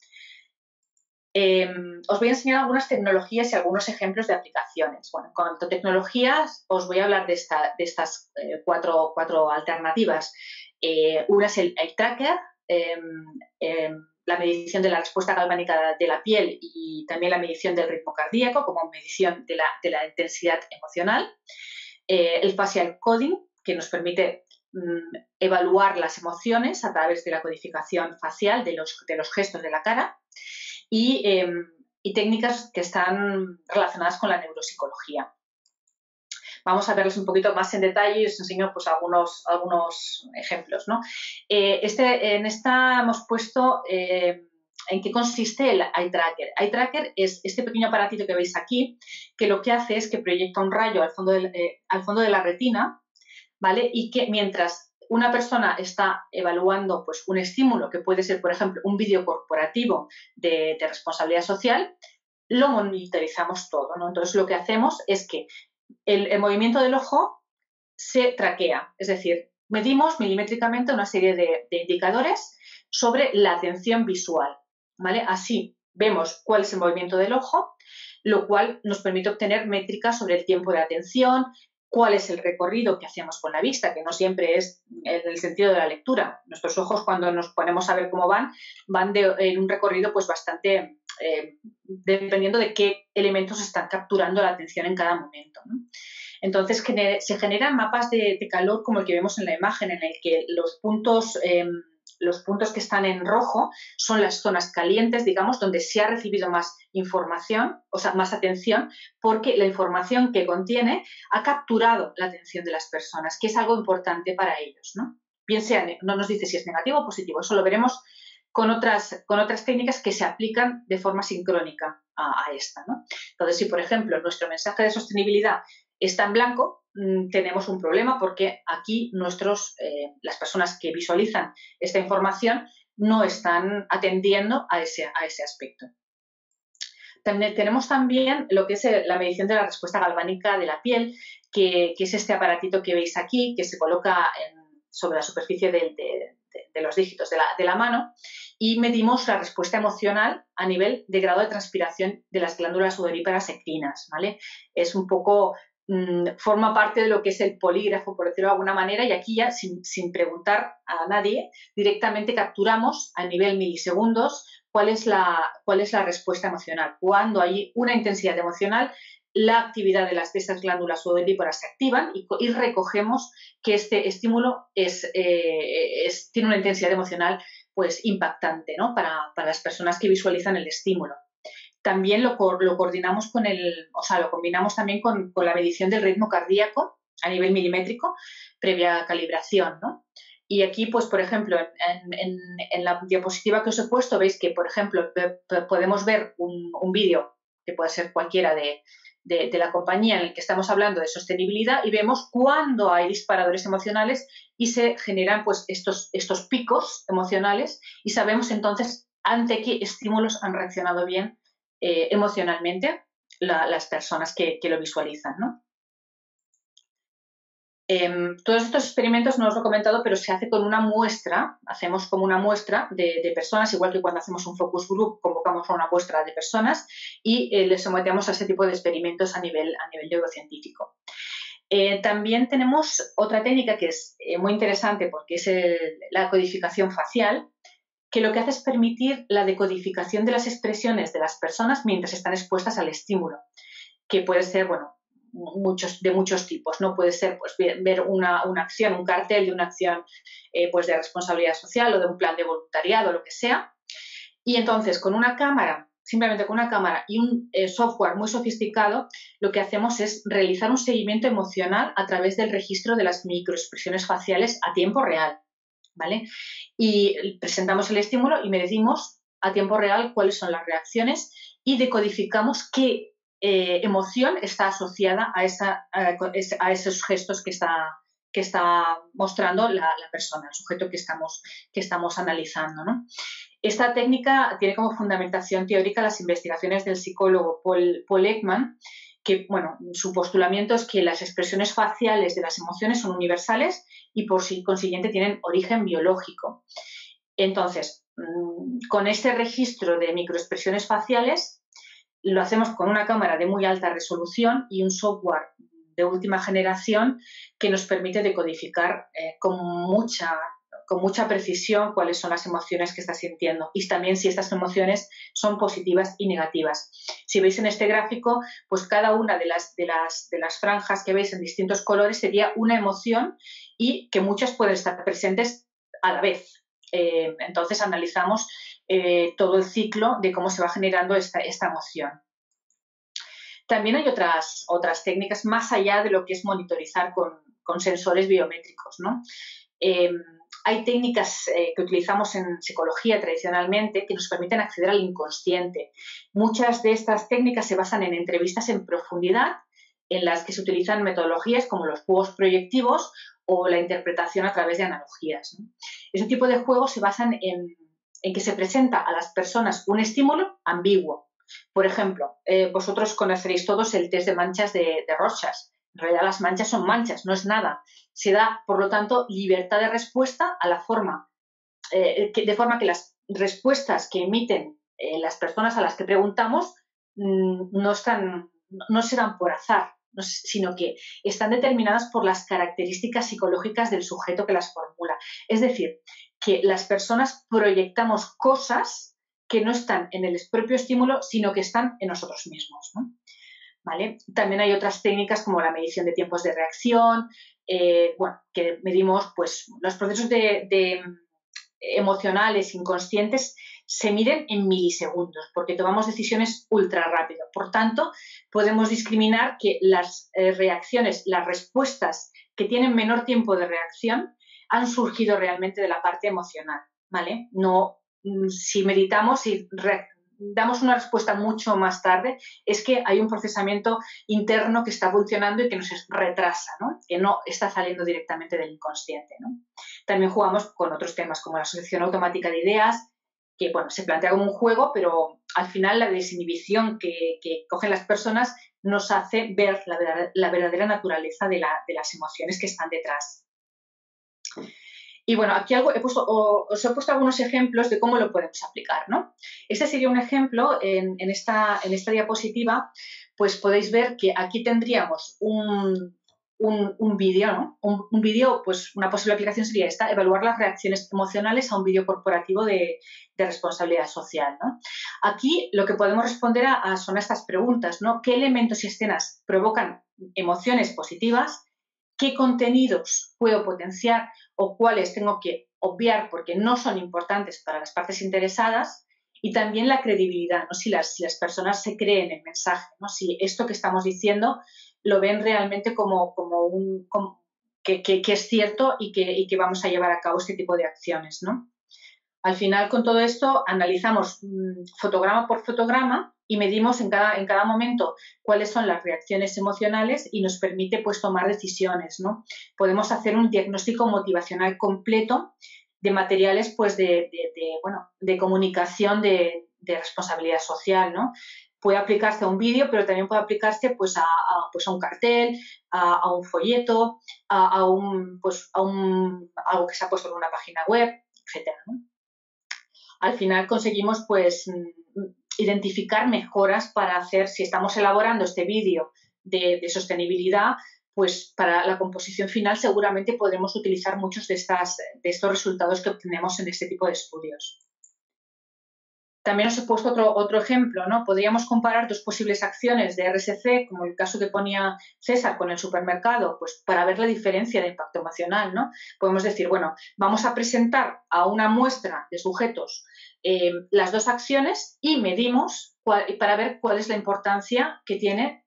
Os voy a enseñar algunas tecnologías y algunos ejemplos de aplicaciones. Bueno, en cuanto a tecnologías, os voy a hablar de estas cuatro alternativas. Una es el tracker, la medición de la respuesta galvánica de la piel y también la medición del ritmo cardíaco como medición de la intensidad emocional. El facial coding, que nos permite evaluar las emociones a través de la codificación facial de los gestos de la cara. Y técnicas que están relacionadas con la neuropsicología. Vamos a verlos un poquito más en detalle y os enseño pues, algunos ejemplos, ¿no? En esta hemos puesto en qué consiste el eye tracker. Eye tracker es este pequeño aparatito que veis aquí, que lo que hace es que proyecta un rayo al fondo de la retina, ¿vale? Y que mientras una persona está evaluando pues, un estímulo que puede ser, por ejemplo, un vídeo corporativo de responsabilidad social, lo monitorizamos todo, ¿no? Entonces, lo que hacemos es que el movimiento del ojo se traquea, es decir, medimos milimétricamente una serie de indicadores sobre la atención visual, ¿vale? Así vemos cuál es el movimiento del ojo, lo cual nos permite obtener métricas sobre el tiempo de atención, cuál es el recorrido que hacemos con la vista, que no siempre es en el sentido de la lectura. Nuestros ojos, cuando nos ponemos a ver cómo van en un recorrido pues bastante dependiendo de qué elementos están capturando la atención en cada momento, ¿no? Entonces, se generan mapas de calor como el que vemos en la imagen, en el que los puntos que están en rojo son las zonas calientes, digamos, donde se ha recibido más información, o sea, más atención, porque la información que contiene ha capturado la atención de las personas, que es algo importante para ellos, ¿no? Bien sea, no nos dice si es negativo o positivo, eso lo veremos con otras técnicas que se aplican de forma sincrónica a esta, ¿no? Entonces, si, por ejemplo, nuestro mensaje de sostenibilidad está en blanco, tenemos un problema porque aquí las personas que visualizan esta información no están atendiendo a ese aspecto. Tenemos también lo que es la medición de la respuesta galvánica de la piel, que es este aparatito que veis aquí, que se coloca sobre la superficie de los dígitos de la mano, y medimos la respuesta emocional a nivel de grado de transpiración de las glándulas sudoríparas eccrinas, ¿vale? Es un poco, forma parte de lo que es el polígrafo, por decirlo de alguna manera, y aquí ya sin preguntar a nadie, directamente capturamos a nivel milisegundos cuál es la respuesta emocional. Cuando hay una intensidad emocional, la actividad de estas glándulas sudoríparas se activan y recogemos que este estímulo tiene una intensidad emocional pues impactante, ¿no? para las personas que visualizan el estímulo. También lo coordinamos lo combinamos también con la medición del ritmo cardíaco a nivel milimétrico previa calibración, ¿no? Y aquí, pues, por ejemplo, en la diapositiva que os he puesto, veis que, por ejemplo, podemos ver un vídeo que puede ser cualquiera de la compañía en el que estamos hablando de sostenibilidad y vemos cuándo hay disparadores emocionales y se generan pues estos picos emocionales y sabemos entonces ante qué estímulos han reaccionado bien emocionalmente las personas que lo visualizan, ¿no? Todos estos experimentos no os lo he comentado, pero se hace con una muestra, hacemos como una muestra de personas, igual que cuando hacemos un focus group convocamos a una muestra de personas y les sometemos a ese tipo de experimentos a nivel neurocientífico. También tenemos otra técnica que es muy interesante porque es la codificación facial, que lo que hace es permitir la decodificación de las expresiones de las personas mientras están expuestas al estímulo, que puede ser, bueno, de muchos tipos, ¿no? Puede ser pues, ver una acción, un cartel de una acción pues, de responsabilidad social o de un plan de voluntariado, lo que sea. Y entonces, simplemente con una cámara y un software muy sofisticado, lo que hacemos es realizar un seguimiento emocional a través del registro de las microexpresiones faciales a tiempo real. ¿vale? Y presentamos el estímulo y medimos a tiempo real cuáles son las reacciones y decodificamos qué emoción está asociada a esos gestos que está mostrando la persona, el sujeto que estamos analizando, ¿no? Esta técnica tiene como fundamentación teórica las investigaciones del psicólogo Paul Ekman, que, bueno, su postulamiento es que las expresiones faciales de las emociones son universales y por consiguiente tienen origen biológico. Entonces, con este registro de microexpresiones faciales lo hacemos con una cámara de muy alta resolución y un software de última generación que nos permite decodificar con mucha precisión cuáles son las emociones que está sintiendo y también si estas emociones son positivas y negativas. Si veis en este gráfico, pues cada una de las franjas que veis en distintos colores sería una emoción y que muchas pueden estar presentes a la vez. Entonces analizamos todo el ciclo de cómo se va generando esta emoción. También hay otras técnicas más allá de lo que es monitorizar con sensores biométricos, ¿no? Hay técnicas que utilizamos en psicología tradicionalmente que nos permiten acceder al inconsciente. Muchas de estas técnicas se basan en entrevistas en profundidad en las que se utilizan metodologías como los juegos proyectivos o la interpretación a través de analogías, ¿no? Ese tipo de juegos se basan en que se presenta a las personas un estímulo ambiguo. Por ejemplo, vosotros conoceréis todos el test de manchas de Rorschach. En realidad las manchas son manchas, no es nada. Se da, por lo tanto, libertad de respuesta a la forma, de forma que las respuestas que emiten las personas a las que preguntamos no se dan por azar, sino que están determinadas por las características psicológicas del sujeto que las formula. Es decir, que las personas proyectamos cosas que no están en el propio estímulo, sino que están en nosotros mismos, ¿no? ¿Vale? También hay otras técnicas como la medición de tiempos de reacción, que medimos pues, los procesos emocionales inconscientes se miden en milisegundos porque tomamos decisiones ultra rápido. Por tanto, podemos discriminar que las reacciones, las respuestas que tienen menor tiempo de reacción han surgido realmente de la parte emocional, ¿vale? No, si meditamos y damos una respuesta mucho más tarde, es que hay un procesamiento interno que está funcionando y que nos retrasa, ¿no? Que no está saliendo directamente del inconsciente, ¿no? También jugamos con otros temas como la asociación automática de ideas, que bueno, se plantea como un juego, pero al final la desinhibición que cogen las personas nos hace ver la verdadera naturaleza de las emociones que están detrás. Y bueno, aquí os he puesto algunos ejemplos de cómo lo podemos aplicar, ¿no? Este sería un ejemplo en esta diapositiva, pues podéis ver que aquí tendríamos un vídeo, ¿no? Un vídeo, pues una posible aplicación sería esta, evaluar las reacciones emocionales a un vídeo corporativo de responsabilidad social, ¿no? Aquí lo que podemos responder son a estas preguntas, ¿no? ¿Qué elementos y escenas provocan emociones positivas? ¿Qué contenidos puedo potenciar o cuáles tengo que obviar porque no son importantes para las partes interesadas? Y también la credibilidad, ¿no? Si las personas se creen el mensaje, ¿no? Si esto que estamos diciendo lo ven realmente que es cierto y que vamos a llevar a cabo este tipo de acciones, ¿no? Al final, con todo esto, analizamos fotograma por fotograma y medimos en cada momento cuáles son las reacciones emocionales y nos permite pues, tomar decisiones, ¿no? Podemos hacer un diagnóstico motivacional completo de materiales pues, de comunicación de responsabilidad social, ¿no? Puede aplicarse a un vídeo, pero también puede aplicarse pues, a un cartel, a un folleto, a algo que se ha puesto en una página web, etcétera, ¿no? Al final conseguimos pues identificar mejoras para hacer, si estamos elaborando este vídeo de sostenibilidad, pues para la composición final seguramente podremos utilizar muchos de estos resultados que obtenemos en este tipo de estudios. También os he puesto otro ejemplo, ¿no? Podríamos comparar dos posibles acciones de RSC, como el caso que ponía César con el supermercado, pues para ver la diferencia de impacto emocional, ¿no? Podemos decir, bueno, vamos a presentar a una muestra de sujetos las dos acciones y medimos para ver cuál es la importancia que tiene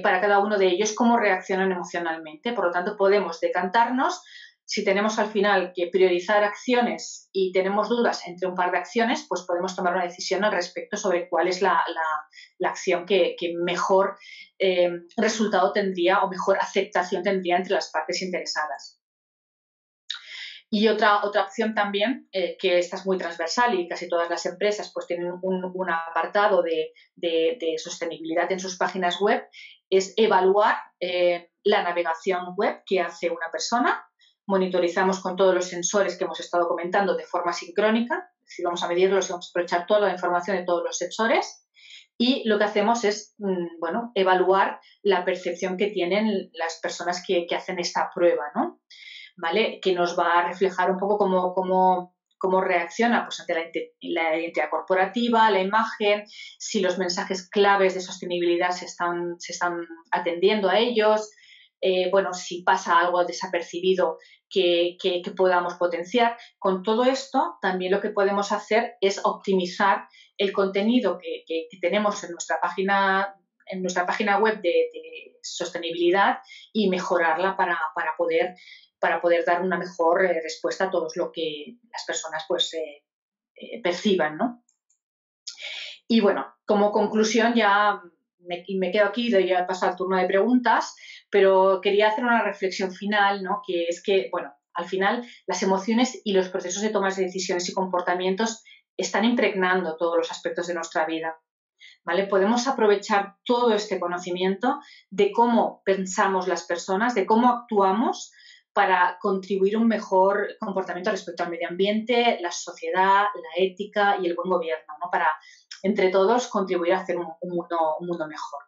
para cada uno de ellos, cómo reaccionan emocionalmente. Por lo tanto, podemos decantarnos si tenemos al final que priorizar acciones y tenemos dudas entre un par de acciones, pues podemos tomar una decisión al respecto sobre cuál es la acción que mejor resultado tendría o mejor aceptación tendría entre las partes interesadas. Y otra opción también, que esta es muy transversal y casi todas las empresas pues tienen un apartado de sostenibilidad en sus páginas web, es evaluar la navegación web que hace una persona. Monitorizamos con todos los sensores que hemos estado comentando de forma sincrónica, es decir, vamos a medirlos y vamos a aprovechar toda la información de todos los sensores. Y lo que hacemos es, bueno, evaluar la percepción que tienen las personas que hacen esta prueba, ¿no? ¿Vale? Que nos va a reflejar un poco cómo reacciona pues, ante la identidad corporativa, la imagen, si los mensajes claves de sostenibilidad se están atendiendo a ellos, bueno, si pasa algo desapercibido que podamos potenciar. Con todo esto, también lo que podemos hacer es optimizar el contenido que tenemos en nuestra página web de sostenibilidad y mejorarla para poder dar una mejor respuesta a todo lo que las personas pues perciban, ¿no? Y bueno, como conclusión ya me quedo aquí, ya he pasado al turno de preguntas, pero quería hacer una reflexión final, ¿no? Que es que, bueno, al final las emociones y los procesos de toma de decisiones y comportamientos están impregnando todos los aspectos de nuestra vida, ¿vale? Podemos aprovechar todo este conocimiento de cómo pensamos las personas, de cómo actuamos para contribuir a un mejor comportamiento respecto al medio ambiente, la sociedad, la ética y el buen gobierno, ¿no? Para, entre todos, contribuir a hacer un mundo mejor.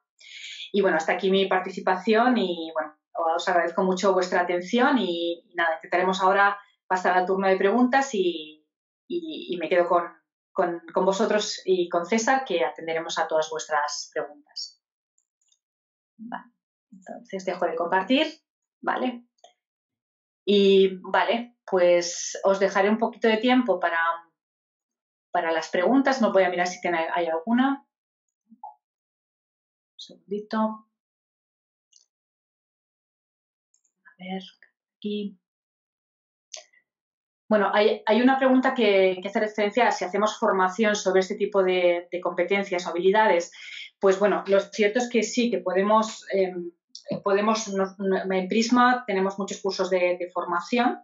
Y bueno, hasta aquí mi participación y bueno, os agradezco mucho vuestra atención y nada, intentaremos ahora pasar al turno de preguntas y me quedo con vosotros y con César, que atenderemos a todas vuestras preguntas. Vale. Entonces dejo de compartir, ¿vale? Y vale, pues os dejaré un poquito de tiempo para las preguntas. No voy a mirar si hay alguna. Un segundito. A ver, aquí. Bueno, hay una pregunta que hace referencia a si hacemos formación sobre este tipo de competencias o habilidades. Pues bueno, lo cierto es que sí, que podemos en Prisma tenemos muchos cursos de formación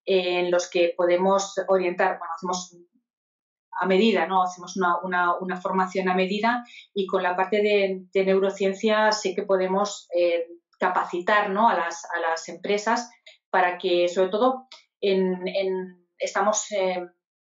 en los que podemos orientar, bueno, hacemos a medida, ¿no? Hacemos una formación a medida y con la parte de neurociencia sí que podemos capacitar, ¿no? a las empresas para que, sobre todo,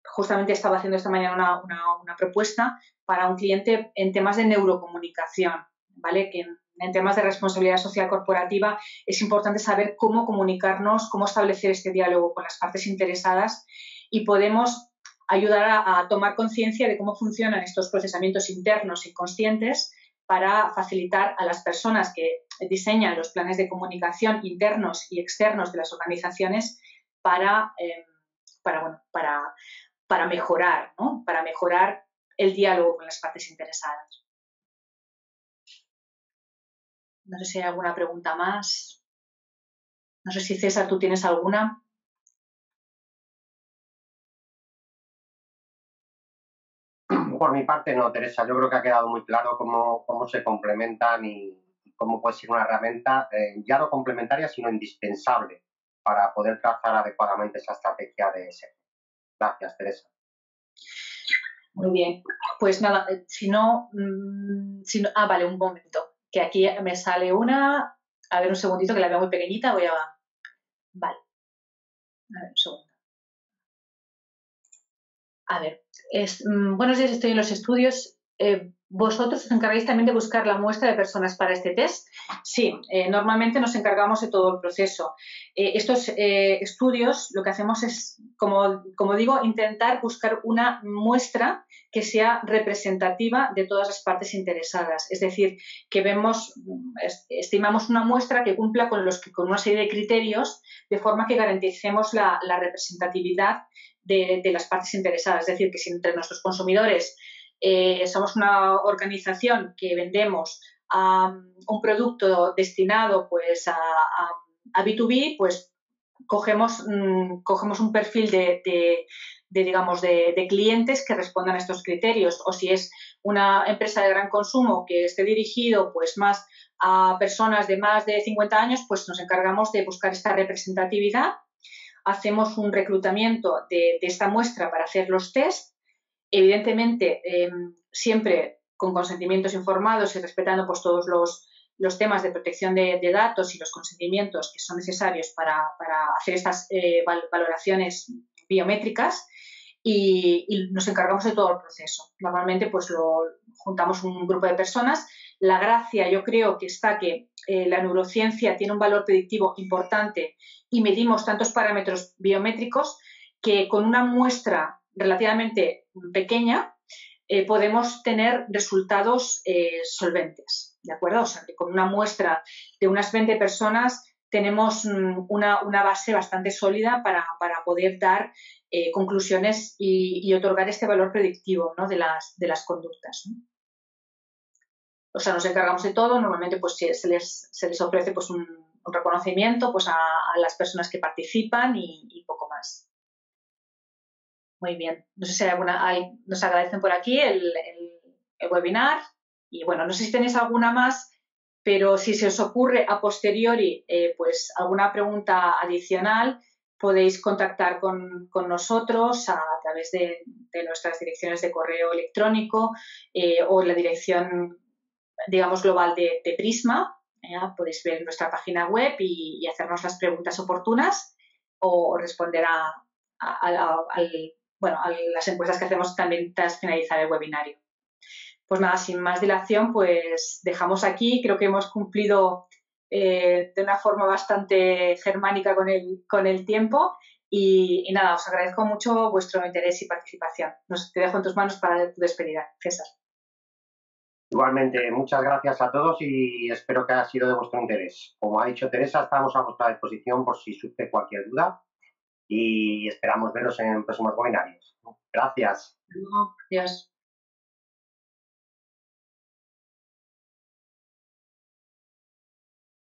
justamente estaba haciendo esta mañana una propuesta para un cliente en temas de neurocomunicación, ¿vale? Que en temas de responsabilidad social corporativa es importante saber cómo comunicarnos, cómo establecer este diálogo con las partes interesadas y podemos ayudar a tomar conciencia de cómo funcionan estos procesamientos internos inconscientes para facilitar a las personas que diseñan los planes de comunicación internos y externos de las organizaciones para mejorar, ¿no? Para mejorar el diálogo con las partes interesadas. No sé si hay alguna pregunta más. No sé si, César, tú tienes alguna. Por mi parte no, Teresa. Yo creo que ha quedado muy claro cómo se complementan y cómo puede ser una herramienta ya no complementaria, sino indispensable para poder trazar adecuadamente esa estrategia de ese. Gracias, Teresa. Muy bien. Pues nada, vale, un momento. Que aquí me sale una. A ver, un segundito, que la veo muy pequeñita. Vale. A ver, un segundo. A ver, buenos días, estoy en los estudios. ¿Vosotros os encargáis también de buscar la muestra de personas para este test? Sí, normalmente nos encargamos de todo el proceso. Estos estudios lo que hacemos es, como digo, intentar buscar una muestra que sea representativa de todas las partes interesadas. Es decir, que estimamos una muestra que cumpla con una serie de criterios de forma que garanticemos la representatividad de las partes interesadas. Es decir, que si entre nuestros consumidores somos una organización que vendemos un producto destinado pues a B2B, pues cogemos un perfil digamos, de clientes que respondan a estos criterios, o si es una empresa de gran consumo que esté dirigido pues más a personas de más de 50 años, pues nos encargamos de buscar esta representatividad, hacemos un reclutamiento de esta muestra para hacer los test, evidentemente siempre con consentimientos informados y respetando pues todos los temas de protección de datos y los consentimientos que son necesarios para hacer estas valoraciones biométricas, y nos encargamos de todo el proceso. Normalmente pues juntamos un grupo de personas. La gracia yo creo que está que la neurociencia tiene un valor predictivo importante y medimos tantos parámetros biométricos que con una muestra relativamente pequeña podemos tener resultados solventes, ¿de acuerdo? O sea, que con una muestra de unas 20 personas tenemos una base bastante sólida para poder dar conclusiones y otorgar este valor predictivo, ¿no?, de las conductas, ¿no? O sea, nos encargamos de todo. Normalmente pues se les ofrece pues un reconocimiento pues a las personas que participan y poco más. Muy bien. No sé si hay nos agradecen por aquí el webinar, y bueno, no sé si tenéis alguna más, pero si se os ocurre a posteriori pues alguna pregunta adicional, podéis contactar con nosotros a través de nuestras direcciones de correo electrónico o la dirección, digamos, global de Prisma. Podéis ver nuestra página web y hacernos las preguntas oportunas o responder a las encuestas que hacemos también tras finalizar el webinario. Pues nada, sin más dilación, pues dejamos aquí. Creo que hemos cumplido de una forma bastante germánica con el tiempo y nada, os agradezco mucho vuestro interés y participación. Te dejo en tus manos para tu despedida, César. Igualmente, muchas gracias a todos y espero que haya sido de vuestro interés. Como ha dicho Teresa, estamos a vuestra disposición por si surge cualquier duda y esperamos veros en próximos webinarios. Gracias. Adiós.